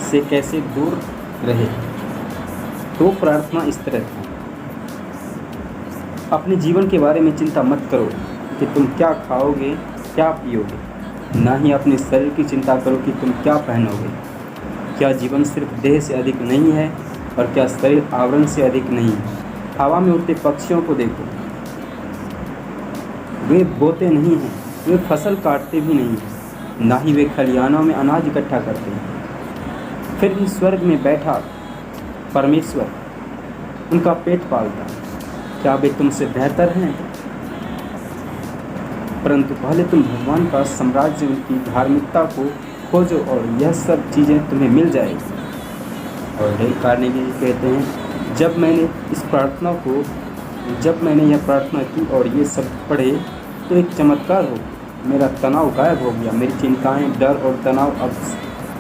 से कैसे दूर रहे। तो प्रार्थना इस तरह थी, अपने जीवन के बारे में चिंता मत करो कि तुम क्या खाओगे, क्या पियोगे। ना ही अपने शरीर की चिंता करो कि तुम क्या पहनोगे। क्या जीवन सिर्फ देह से अधिक नहीं है और क्या शरीर आवरण से अधिक नहीं है। हवा में उड़ते पक्षियों को देखो, वे बोते नहीं हैं, वे फसल काटते भी नहीं हैं, ना ही वे खलिहानों में अनाज इकट्ठा करते हैं। फिर भी स्वर्ग में बैठा परमेश्वर उनका पेट पालता है। क्या वे तुमसे बेहतर हैं? परंतु पहले तुम भगवान का साम्राज्य, उनकी धार्मिकता को खोजो और यह सब चीज़ें तुम्हें मिल जाएगी। और डेल कार्नेगी कहते हैं, जब मैंने यह प्रार्थना की और ये सब पढ़े तो एक चमत्कार हो, मेरा तनाव गायब हो गया। मेरी चिंताएं, डर और तनाव अब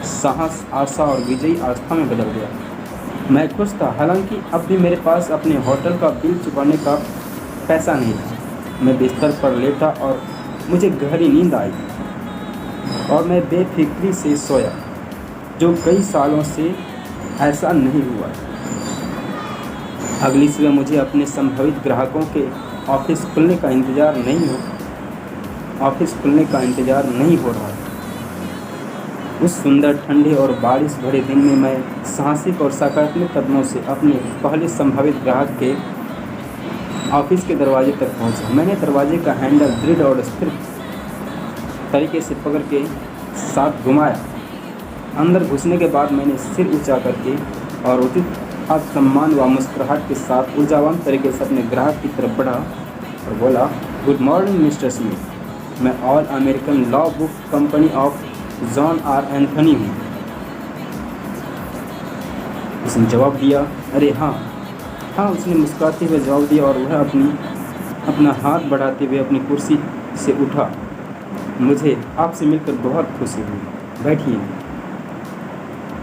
साहस, आशा और विजयी आस्था में बदल गया। मैं खुश था, हालांकि अब भी मेरे पास अपने होटल का बिल चुकाने का पैसा नहीं था। मैं बिस्तर पर लेटा और मुझे गहरी नींद आई और मैं बेफिक्री से सोया, जो कई सालों से ऐसा नहीं हुआ। अगली सुबह मुझे अपने संभावित ग्राहकों के ऑफिस खुलने का इंतज़ार नहीं हो रहा। उस सुंदर, ठंडे और बारिश भरे दिन में मैं साहसिक और सकारात्मक कदमों से अपने पहले संभावित ग्राहक के ऑफिस के दरवाजे तक पहुंचा। मैंने दरवाजे का हैंडल दृढ़ और स्थिर तरीके से पकड़ के साथ घुमाया। अंदर घुसने के बाद मैंने सिर ऊंचा करके और उचित सम्मान व मुस्कुराहट के साथ ऊर्जावान तरीके से अपने ग्राहक की तरफ बढ़ा और बोला, गुड मॉर्निंग मिस्टर स्मिथ, मैं all American law book company of John R Anthony हूँ। उसने जवाब दिया, अरे हाँ। उसने मुस्कुराते हुए जवाब दिया और वह अपनी अपना हाथ बढ़ाते हुए अपनी कुर्सी से उठा। मुझे आपसे मिलकर बहुत खुशी हुई, बैठिए।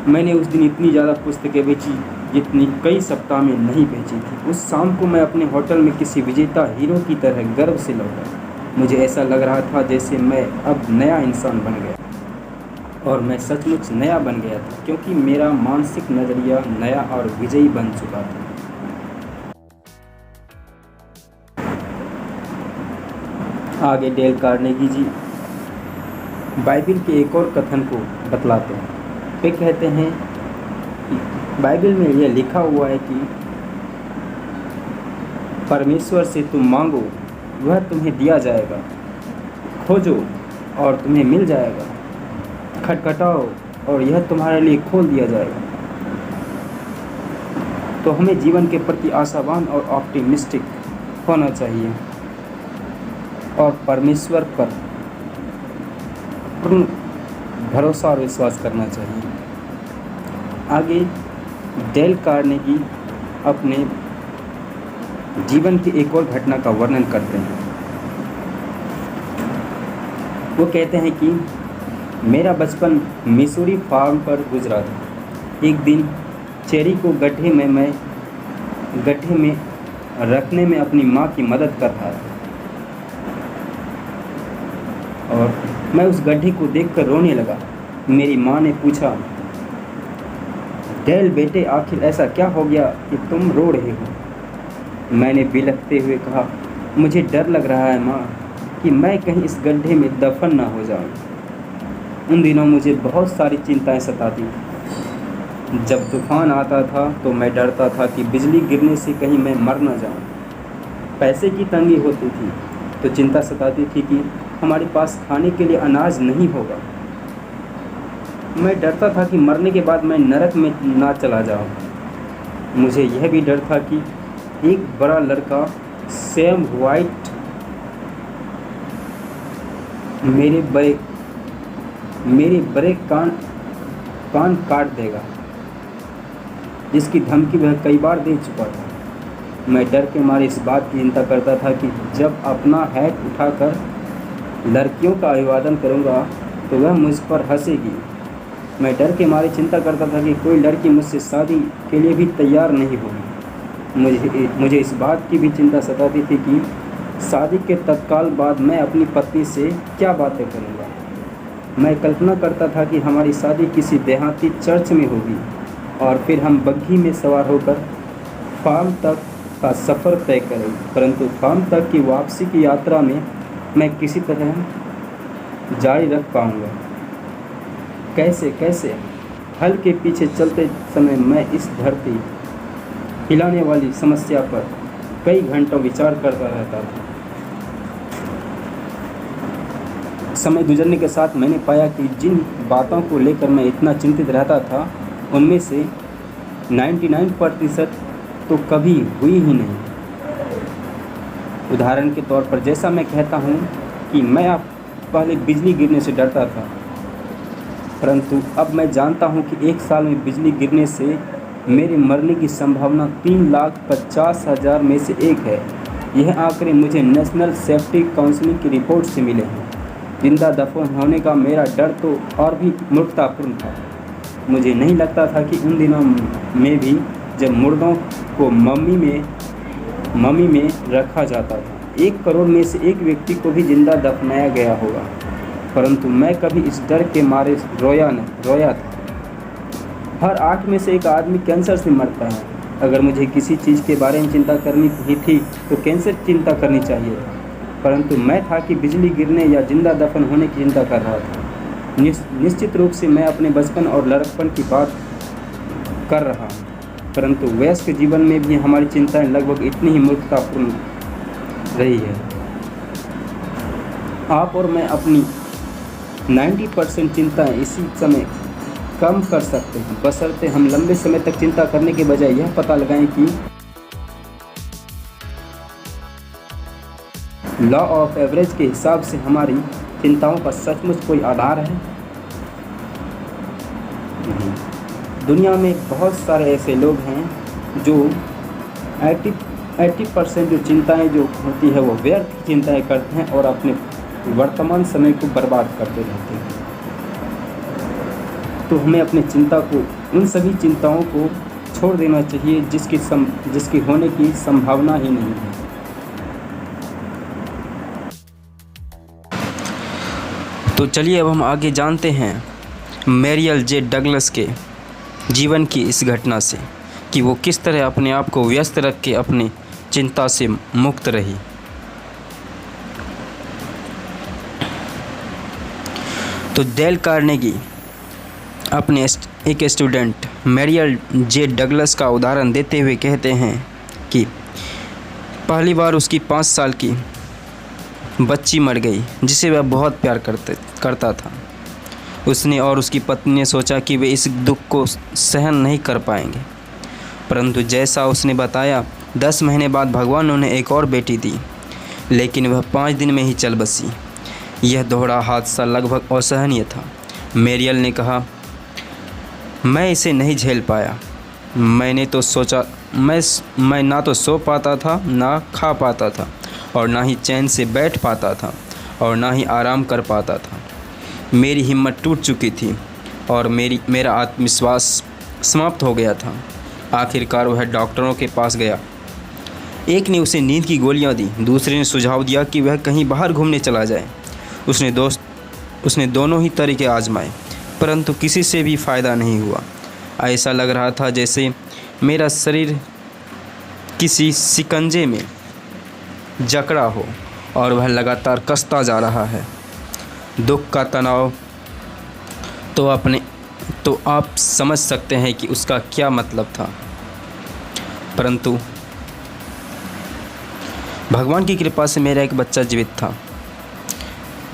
मैंने उस दिन इतनी ज़्यादा पुस्तकें बेची जितनी कई सप्ताह में नहीं बेची थी। उस शाम को मैं अपने होटल में किसी विजेता हीरो की तरह गर्व से लौटा। मुझे ऐसा लग रहा था जैसे मैं अब नया इंसान बन गया, और मैं सचमुच नया बन गया था, क्योंकि मेरा मानसिक नज़रिया नया और विजयी बन चुका था। आगे डेल कार्नेगी जी बाइबिल के एक और कथन को बतलाते हैं। वे कहते हैं कि बाइबिल में यह लिखा हुआ है कि परमेश्वर से तुम मांगो, वह तुम्हें दिया जाएगा, खोजो और तुम्हें मिल जाएगा, खटखटाओ और यह तुम्हारे लिए खोल दिया जाएगा। तो हमें जीवन के प्रति आशावान और ऑप्टिमिस्टिक होना चाहिए और परमेश्वर पर पूर्ण भरोसा और विश्वास करना चाहिए। आगे डेल कार्नेगी अपने जीवन की एक और घटना का वर्णन करते हैं। वो कहते हैं कि मेरा बचपन मिसूरी फार्म पर गुजरा था। एक दिन चेरी को गड्ढे में रखने में अपनी माँ की मदद कर रहा था, और मैं उस गड्ढे को देखकर रोने लगा। मेरी माँ ने पूछा, डेल बेटे, आखिर ऐसा क्या हो गया कि तुम रो रहे हो? मैंने बिलखते हुए कहा, मुझे डर लग रहा है माँ कि मैं कहीं इस गड्ढे में दफन ना हो जाऊँ। उन दिनों मुझे बहुत सारी चिंताएं सताती थी। जब तूफान आता था तो मैं डरता था कि बिजली गिरने से कहीं मैं मर ना जाऊँ। पैसे की तंगी होती थी तो चिंता सताती थी कि हमारे पास खाने के लिए अनाज नहीं होगा। मैं डरता था कि मरने के बाद मैं नरक में ना चला जाऊँ। मुझे यह भी डर था कि एक बड़ा लड़का सैम वाइट मेरे बड़े कान काट देगा, जिसकी धमकी वह कई बार दे चुका था। मैं डर के मारे इस बात की चिंता करता था कि जब अपना हैट उठाकर लड़कियों का अभिवादन करूंगा तो वह मुझ पर हंसेगी। मैं डर के मारे चिंता करता था कि कोई लड़की मुझसे शादी के लिए भी तैयार नहीं होगी। मुझे इस बात की भी चिंता सताती थी कि शादी के तत्काल बाद मैं अपनी पत्नी से क्या बातें करूंगा। मैं कल्पना करता था कि हमारी शादी किसी देहाती चर्च में होगी और फिर हम बग्घी में सवार होकर फार्म तक का सफ़र तय करेंगे। परंतु फार्म तक की वापसी की यात्रा में मैं किसी तरह जारी रख पाऊंगा। कैसे हल के पीछे चलते समय मैं इस धरती हिलाने वाली समस्या पर कई घंटों विचार करता रहता था। समय गुजरने के साथ मैंने पाया कि जिन बातों को लेकर मैं इतना चिंतित रहता था उनमें से 99% तो कभी हुई ही नहीं। उदाहरण के तौर पर जैसा मैं कहता हूँ कि मैं पहले बिजली गिरने से डरता था, परंतु अब मैं जानता हूँ कि एक साल में बिजली गिरने से मेरे मरने की संभावना 3,50,000 में से एक है। यह आंकड़े मुझे नेशनल सेफ्टी काउंसिल की रिपोर्ट से मिले हैं। जिंदा दफन होने का मेरा डर तो और भी मूर्खतापूर्ण था। मुझे नहीं लगता था कि उन दिनों में भी जब मुर्दों को मम्मी में रखा जाता था 1 करोड़ में से एक व्यक्ति को भी जिंदा दफनाया गया होगा, परंतु मैं कभी इस डर के मारे रोया था। हर 8 में से एक आदमी कैंसर से मरता है। अगर मुझे किसी चीज़ के बारे में चिंता करनी ही थी तो कैंसर की चिंता करनी चाहिए था, परंतु मैं था कि बिजली गिरने या जिंदा दफन होने की चिंता कर रहा था। निश्चित रूप से मैं अपने बचपन और लड़कपन की बात कर रहा हूँ, परंतु वयस्क जीवन में भी हमारी चिंताएं लगभग इतनी ही मूर्खतापूर्ण रही है। आप और मैं अपनी 90% चिंताएं इसी समय कम कर सकते हैं, बशर्ते हम लंबे समय तक चिंता करने के बजाय यह पता लगाएं कि लॉ ऑफ एवरेज के हिसाब से हमारी चिंताओं का सचमुच कोई आधार है। दुनिया में बहुत सारे ऐसे लोग हैं जो 80% जो चिंताएं जो होती है वो व्यर्थ चिंताएं करते हैं और अपने वर्तमान समय को बर्बाद करते रहते हैं। तो हमें अपने चिंता को, उन सभी चिंताओं को छोड़ देना चाहिए जिसकी होने की संभावना ही नहीं है। तो चलिए अब हम आगे जानते हैं मैरियल जे डगलस के जीवन की इस घटना से कि वो किस तरह अपने आप को व्यस्त रख के अपनी चिंता से मुक्त रही। तो डेल कार्नेगी अपने एक स्टूडेंट मैरियल जे डगलस का उदाहरण देते हुए कहते हैं कि पहली बार उसकी 5 साल की बच्ची मर गई जिसे वह बहुत प्यार करता था। उसने और उसकी पत्नी ने सोचा कि वे इस दुख को सहन नहीं कर पाएंगे, परंतु जैसा उसने बताया 10 महीने बाद भगवान ने उन्हें एक और बेटी दी, लेकिन वह 5 दिन में ही चल बसी। यह दोहरा हादसा लगभग असहनीय था। मैरियल ने कहा, मैं इसे नहीं झेल पाया। मैंने तो सोचा मैं ना तो सो पाता था, ना खा पाता था, और ना ही चैन से बैठ पाता था, और ना ही आराम कर पाता था। मेरी हिम्मत टूट चुकी थी और मेरा आत्मविश्वास समाप्त हो गया था। आखिरकार वह डॉक्टरों के पास गया। एक ने उसे नींद की गोलियां दी, दूसरे ने सुझाव दिया कि वह कहीं बाहर घूमने चला जाए। उसने दोनों ही तरीके आजमाए, परंतु किसी से भी फ़ायदा नहीं हुआ। ऐसा लग रहा था जैसे मेरा शरीर किसी शिकंजे में जकड़ा हो और वह लगातार कसता जा रहा है। दुख का तनाव तो आप समझ सकते हैं कि उसका क्या मतलब था, परंतु भगवान की कृपा से मेरा एक बच्चा जीवित था,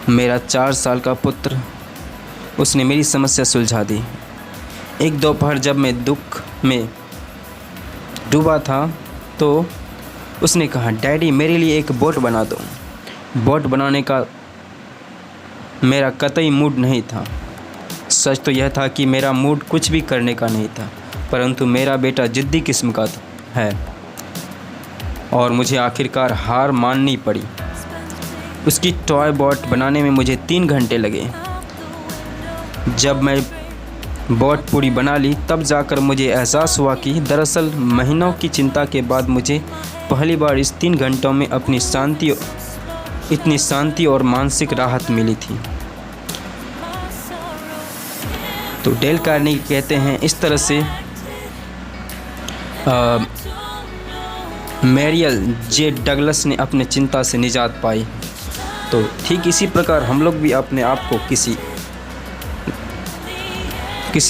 मेरा 4 साल का पुत्र। उसने मेरी समस्या सुलझा दी। एक दोपहर जब मैं दुख में डूबा था तो उसने कहा, डैडी मेरे लिए एक बोट बना दो। बोट बनाने का मेरा कतई मूड नहीं था। सच तो यह था कि मेरा मूड कुछ भी करने का नहीं था, परंतु मेरा बेटा जिद्दी किस्म का है और मुझे आखिरकार हार माननी पड़ी। उसकी टॉय बोट बनाने में मुझे 3 घंटे लगे। जब मैं बोट पूरी बना ली तब जाकर मुझे एहसास हुआ कि दरअसल महीनों की चिंता के बाद मुझे पहली बार इस 3 घंटों में इतनी शांति और मानसिक राहत मिली थी। तो डेल कार्नेगी कहते हैं, इस तरह से मैरियल जे डगलस ने अपने चिंता से निजात पाई। तो ठीक इसी प्रकार हम लोग भी अपने आप को किसी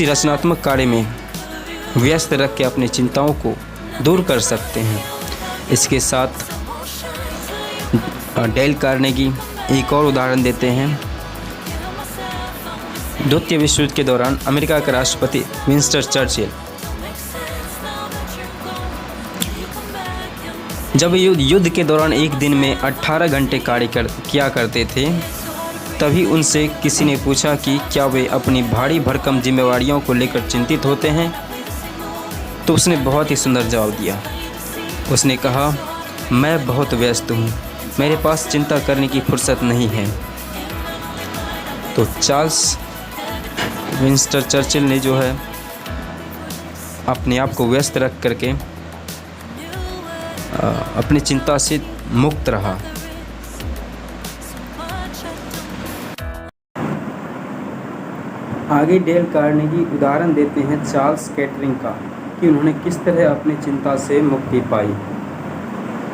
रचनात्मक कार्य में व्यस्त रख के अपनी चिंताओं को दूर कर सकते हैं। इसके साथ डेल कार्नेगी एक और उदाहरण देते हैं। द्वितीय विश्व युद्ध के दौरान अमेरिका के राष्ट्रपति विंस्टन चर्चिल जब युद्ध के दौरान एक दिन में 18 घंटे कार्य किया करते थे, तभी उनसे किसी ने पूछा कि क्या वे अपनी भारी भरकम जिम्मेवारियों को लेकर चिंतित होते हैं। तो उसने बहुत ही सुंदर जवाब दिया। उसने कहा, मैं बहुत व्यस्त हूँ, मेरे पास चिंता करने की फुर्सत नहीं है। तो चार्ल्स विंस्टन चर्चिल ने जो है अपने आप को व्यस्त रख करके अपनी चिंता से मुक्त रहा। आगे डेल कार्नेगी उदाहरण देते हैं चार्ल्स कैटरिंग का कि उन्होंने किस तरह अपनी चिंता से मुक्ति पाई।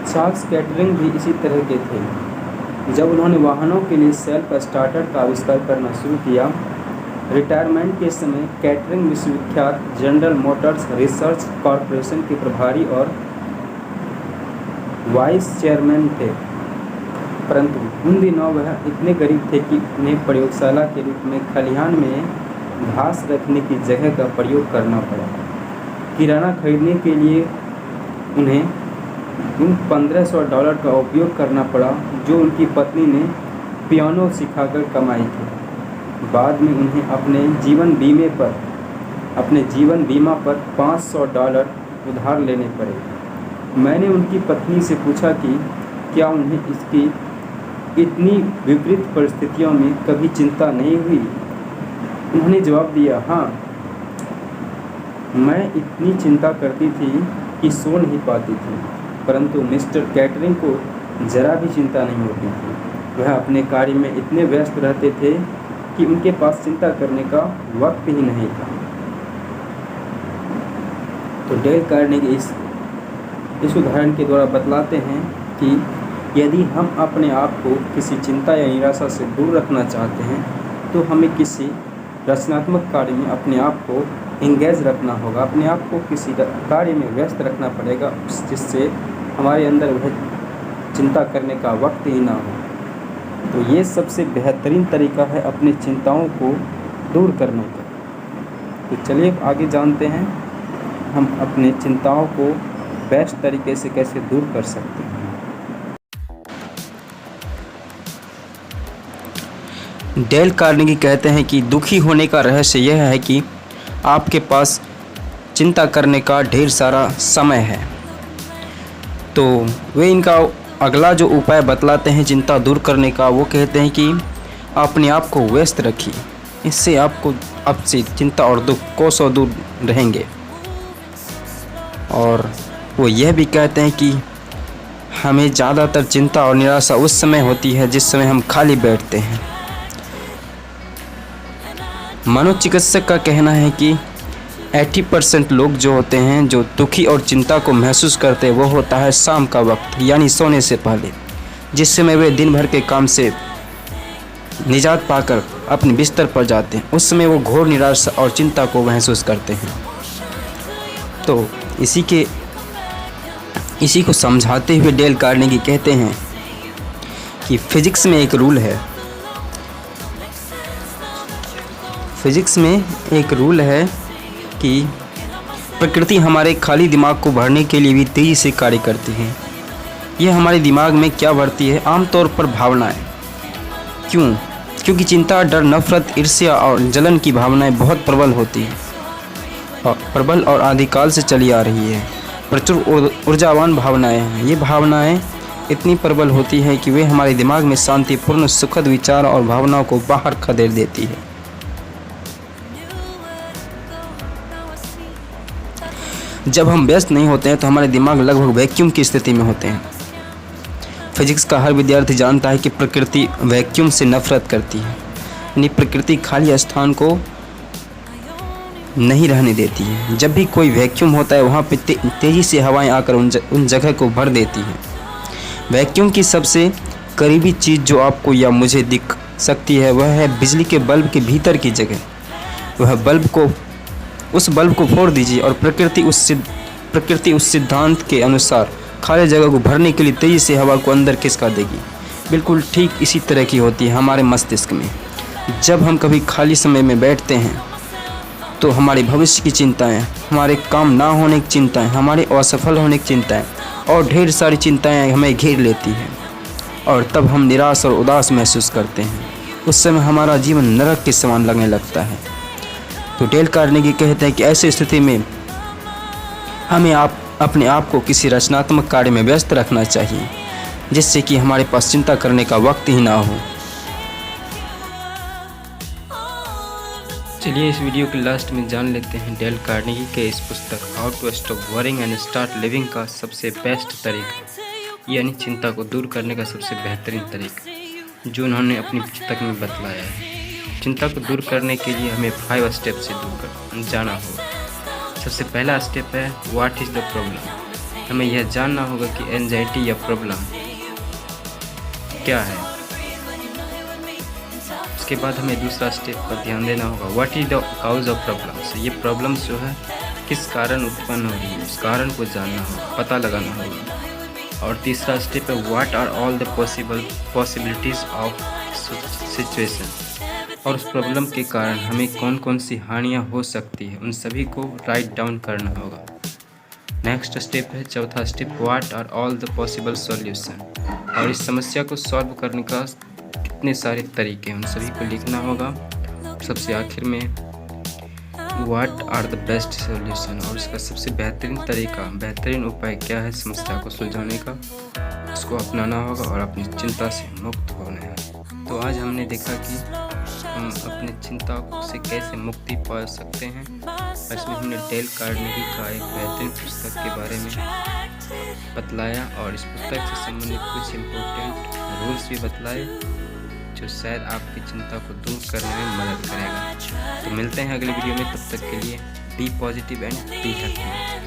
चार्ल्स कैटरिंग भी इसी तरह के थे। जब उन्होंने वाहनों के लिए सेल्फ स्टार्टर का आविष्कार करना शुरू किया, रिटायरमेंट के समय कैटरिंग विश्वविख्यात जनरल मोटर्स रिसर्च कॉरपोरेशन के प्रभारी और वाइस चेयरमैन थे, परंतु उन दिनों वह इतने गरीब थे कि उन्हें प्रयोगशाला के रूप में खलिहान में घास रखने की जगह का प्रयोग करना पड़ा। किराना खरीदने के लिए उन्हें उन $1500 का उपयोग करना पड़ा जो उनकी पत्नी ने पियानो सिखाकर कमाई थी। बाद में उन्हें अपने जीवन बीमा पर $500 उधार लेने पड़े। मैंने उनकी पत्नी से पूछा कि क्या उन्हें इसकी इतनी विपरीत परिस्थितियों में कभी चिंता नहीं हुई। उन्होंने जवाब दिया, हाँ, मैं इतनी चिंता करती थी कि सो नहीं पाती थी, परंतु मिस्टर कैटरिंग को ज़रा भी चिंता नहीं होती थी। वह अपने कार्य में इतने व्यस्त रहते थे कि उनके पास चिंता करने का वक्त ही नहीं था। तो डेल कार्नेगी इस उदाहरण के द्वारा बतलाते हैं कि यदि हम अपने आप को किसी चिंता या निराशा से दूर रखना चाहते हैं तो हमें किसी रचनात्मक कार्य में अपने आप को इंगेज रखना होगा, अपने आप को किसी कार्य में व्यस्त रखना पड़ेगा जिससे हमारे अंदर वह चिंता करने का वक्त ही ना हो। तो ये सबसे बेहतरीन तरीका है अपनी चिंताओं को दूर करने का। तो चलिए आगे जानते हैं हम अपनी चिंताओं को बेस्ट तरीके से कैसे दूर कर सकते हैं। डेल कार्नेगी कहते हैं कि दुखी होने का रहस्य यह है कि आपके पास चिंता करने का ढेर सारा समय है। तो वे इनका अगला जो उपाय बतलाते हैं चिंता दूर करने का, वो कहते हैं कि अपने आप को व्यस्त रखिए, इससे आपको आपसे चिंता और दुख कोसों दूर रहेंगे। और वो यह भी कहते हैं कि हमें ज़्यादातर चिंता और निराशा उस समय होती है जिस समय हम खाली बैठते हैं। मनोचिकित्सक का कहना है कि 80% लोग जो होते हैं जो दुखी और चिंता को महसूस करते हैं वो होता है शाम का वक्त, यानी सोने से पहले, जिस समय वे दिन भर के काम से निजात पाकर अपने बिस्तर पर जाते हैं। उस समय वो घोर निराशा और चिंता को महसूस करते हैं। तो इसी को समझाते हुए डेल कार्नेगी कहते हैं कि फिजिक्स में एक रूल है कि प्रकृति हमारे खाली दिमाग को भरने के लिए भी तेज़ी से कार्य करती है। यह हमारे दिमाग में क्या भरती है? आमतौर पर भावनाएं। क्यों? क्योंकि चिंता, डर, नफरत, ईर्ष्या और जलन की भावनाएं बहुत प्रबल और आदिकाल से चली आ रही है। प्रचुर ऊर्जावान भावनाएं हैं। ये भावनाएं इतनी प्रबल होती हैं कि वे हमारे दिमाग में शांतिपूर्ण सुखद विचार और भावनाओं को बाहर खदेड़ देती है। जब हम व्यस्त नहीं होते हैं तो हमारे दिमाग लगभग वैक्यूम की स्थिति में होते हैं। फिजिक्स का हर विद्यार्थी जानता है कि प्रकृति वैक्यूम से नफरत करती है, यानी प्रकृति खाली स्थान को नहीं रहने देती है। जब भी कोई वैक्यूम होता है वहाँ पे तेज़ी से हवाएं आकर उन जगह को भर देती हैं। वैक्यूम की सबसे करीबी चीज़ जो आपको या मुझे दिख सकती है वह है बिजली के बल्ब के भीतर की जगह। उस बल्ब को फोड़ दीजिए और प्रकृति उस सिद्धांत के अनुसार खाली जगह को भरने के लिए तेज़ी से हवा को अंदर खिसका देगी। बिल्कुल ठीक इसी तरह की होती है हमारे मस्तिष्क में। जब हम कभी खाली समय में बैठते हैं तो हमारे भविष्य की चिंताएं, हमारे काम ना होने की चिंताएं, हमारे असफल होने की चिंताएं और ढेर सारी चिंताएं हमें घेर लेती हैं और तब हम निराश और उदास महसूस करते हैं। उस समय हमारा जीवन नरक के समान लगने लगता है। तो डेल कार्नेगी कहते हैं कि ऐसी स्थिति में हमें अपने आप को किसी रचनात्मक कार्य में व्यस्त रखना चाहिए जिससे कि हमारे पास चिंता करने का वक्त ही ना हो। चलिए इस वीडियो के लास्ट में जान लेते हैं डेल कार्नेगी के इस पुस्तक how to stop worrying and start living का सबसे बेस्ट तरीका, यानी चिंता को दूर करने का सबसे बेहतरीन तरीका जो उन्होंने अपनी पुस्तक में बतलाया है। चिंता को दूर करने के लिए हमें 5 स्टेप से दूर जाना होगा। सबसे पहला स्टेप है व्हाट इज़ द प्रॉब्लम। हमें यह जानना होगा कि एंजाइटी या प्रॉब्लम क्या है। उसके बाद हमें दूसरा स्टेप पर ध्यान देना होगा what is the cause of problems. ये प्रॉब्लम्स जो है किस कारण उत्पन्न हो रही है, उस कारण को जानना होगा, पता लगाना होगा। और तीसरा स्टेप है what are all the possibilities of situation, और उस प्रॉब्लम के कारण हमें कौन कौन सी हानियाँ हो सकती है उन सभी को राइट डाउन करना होगा। नेक्स्ट स्टेप है चौथा step what are all the possible solution, और इस समस्या को सॉल्व करने का कितने सारे तरीके हैं उन सभी को लिखना होगा। सबसे आखिर में what are the best solution, और इसका सबसे बेहतरीन उपाय क्या है समस्या को सुलझाने का। इसको अपनाना होगा और अपनी चिंता से मुक्त होना है। तो आज हमने देखा कि हम अपनी चिंता से कैसे मुक्ति पा सकते हैं। इसमें हमने डेल कार्नेगी का एक बेहतरीन पुस्तक के बारे में बतलाया और इस पुस्तक से संबंधित कुछ इम्पोर्टेंट रूल्स भी बतलाए जो शायद आपकी चिंता को दूर करने में मदद करेगा। तो मिलते हैं अगले वीडियो में, तब तक के लिए be positive and be happy.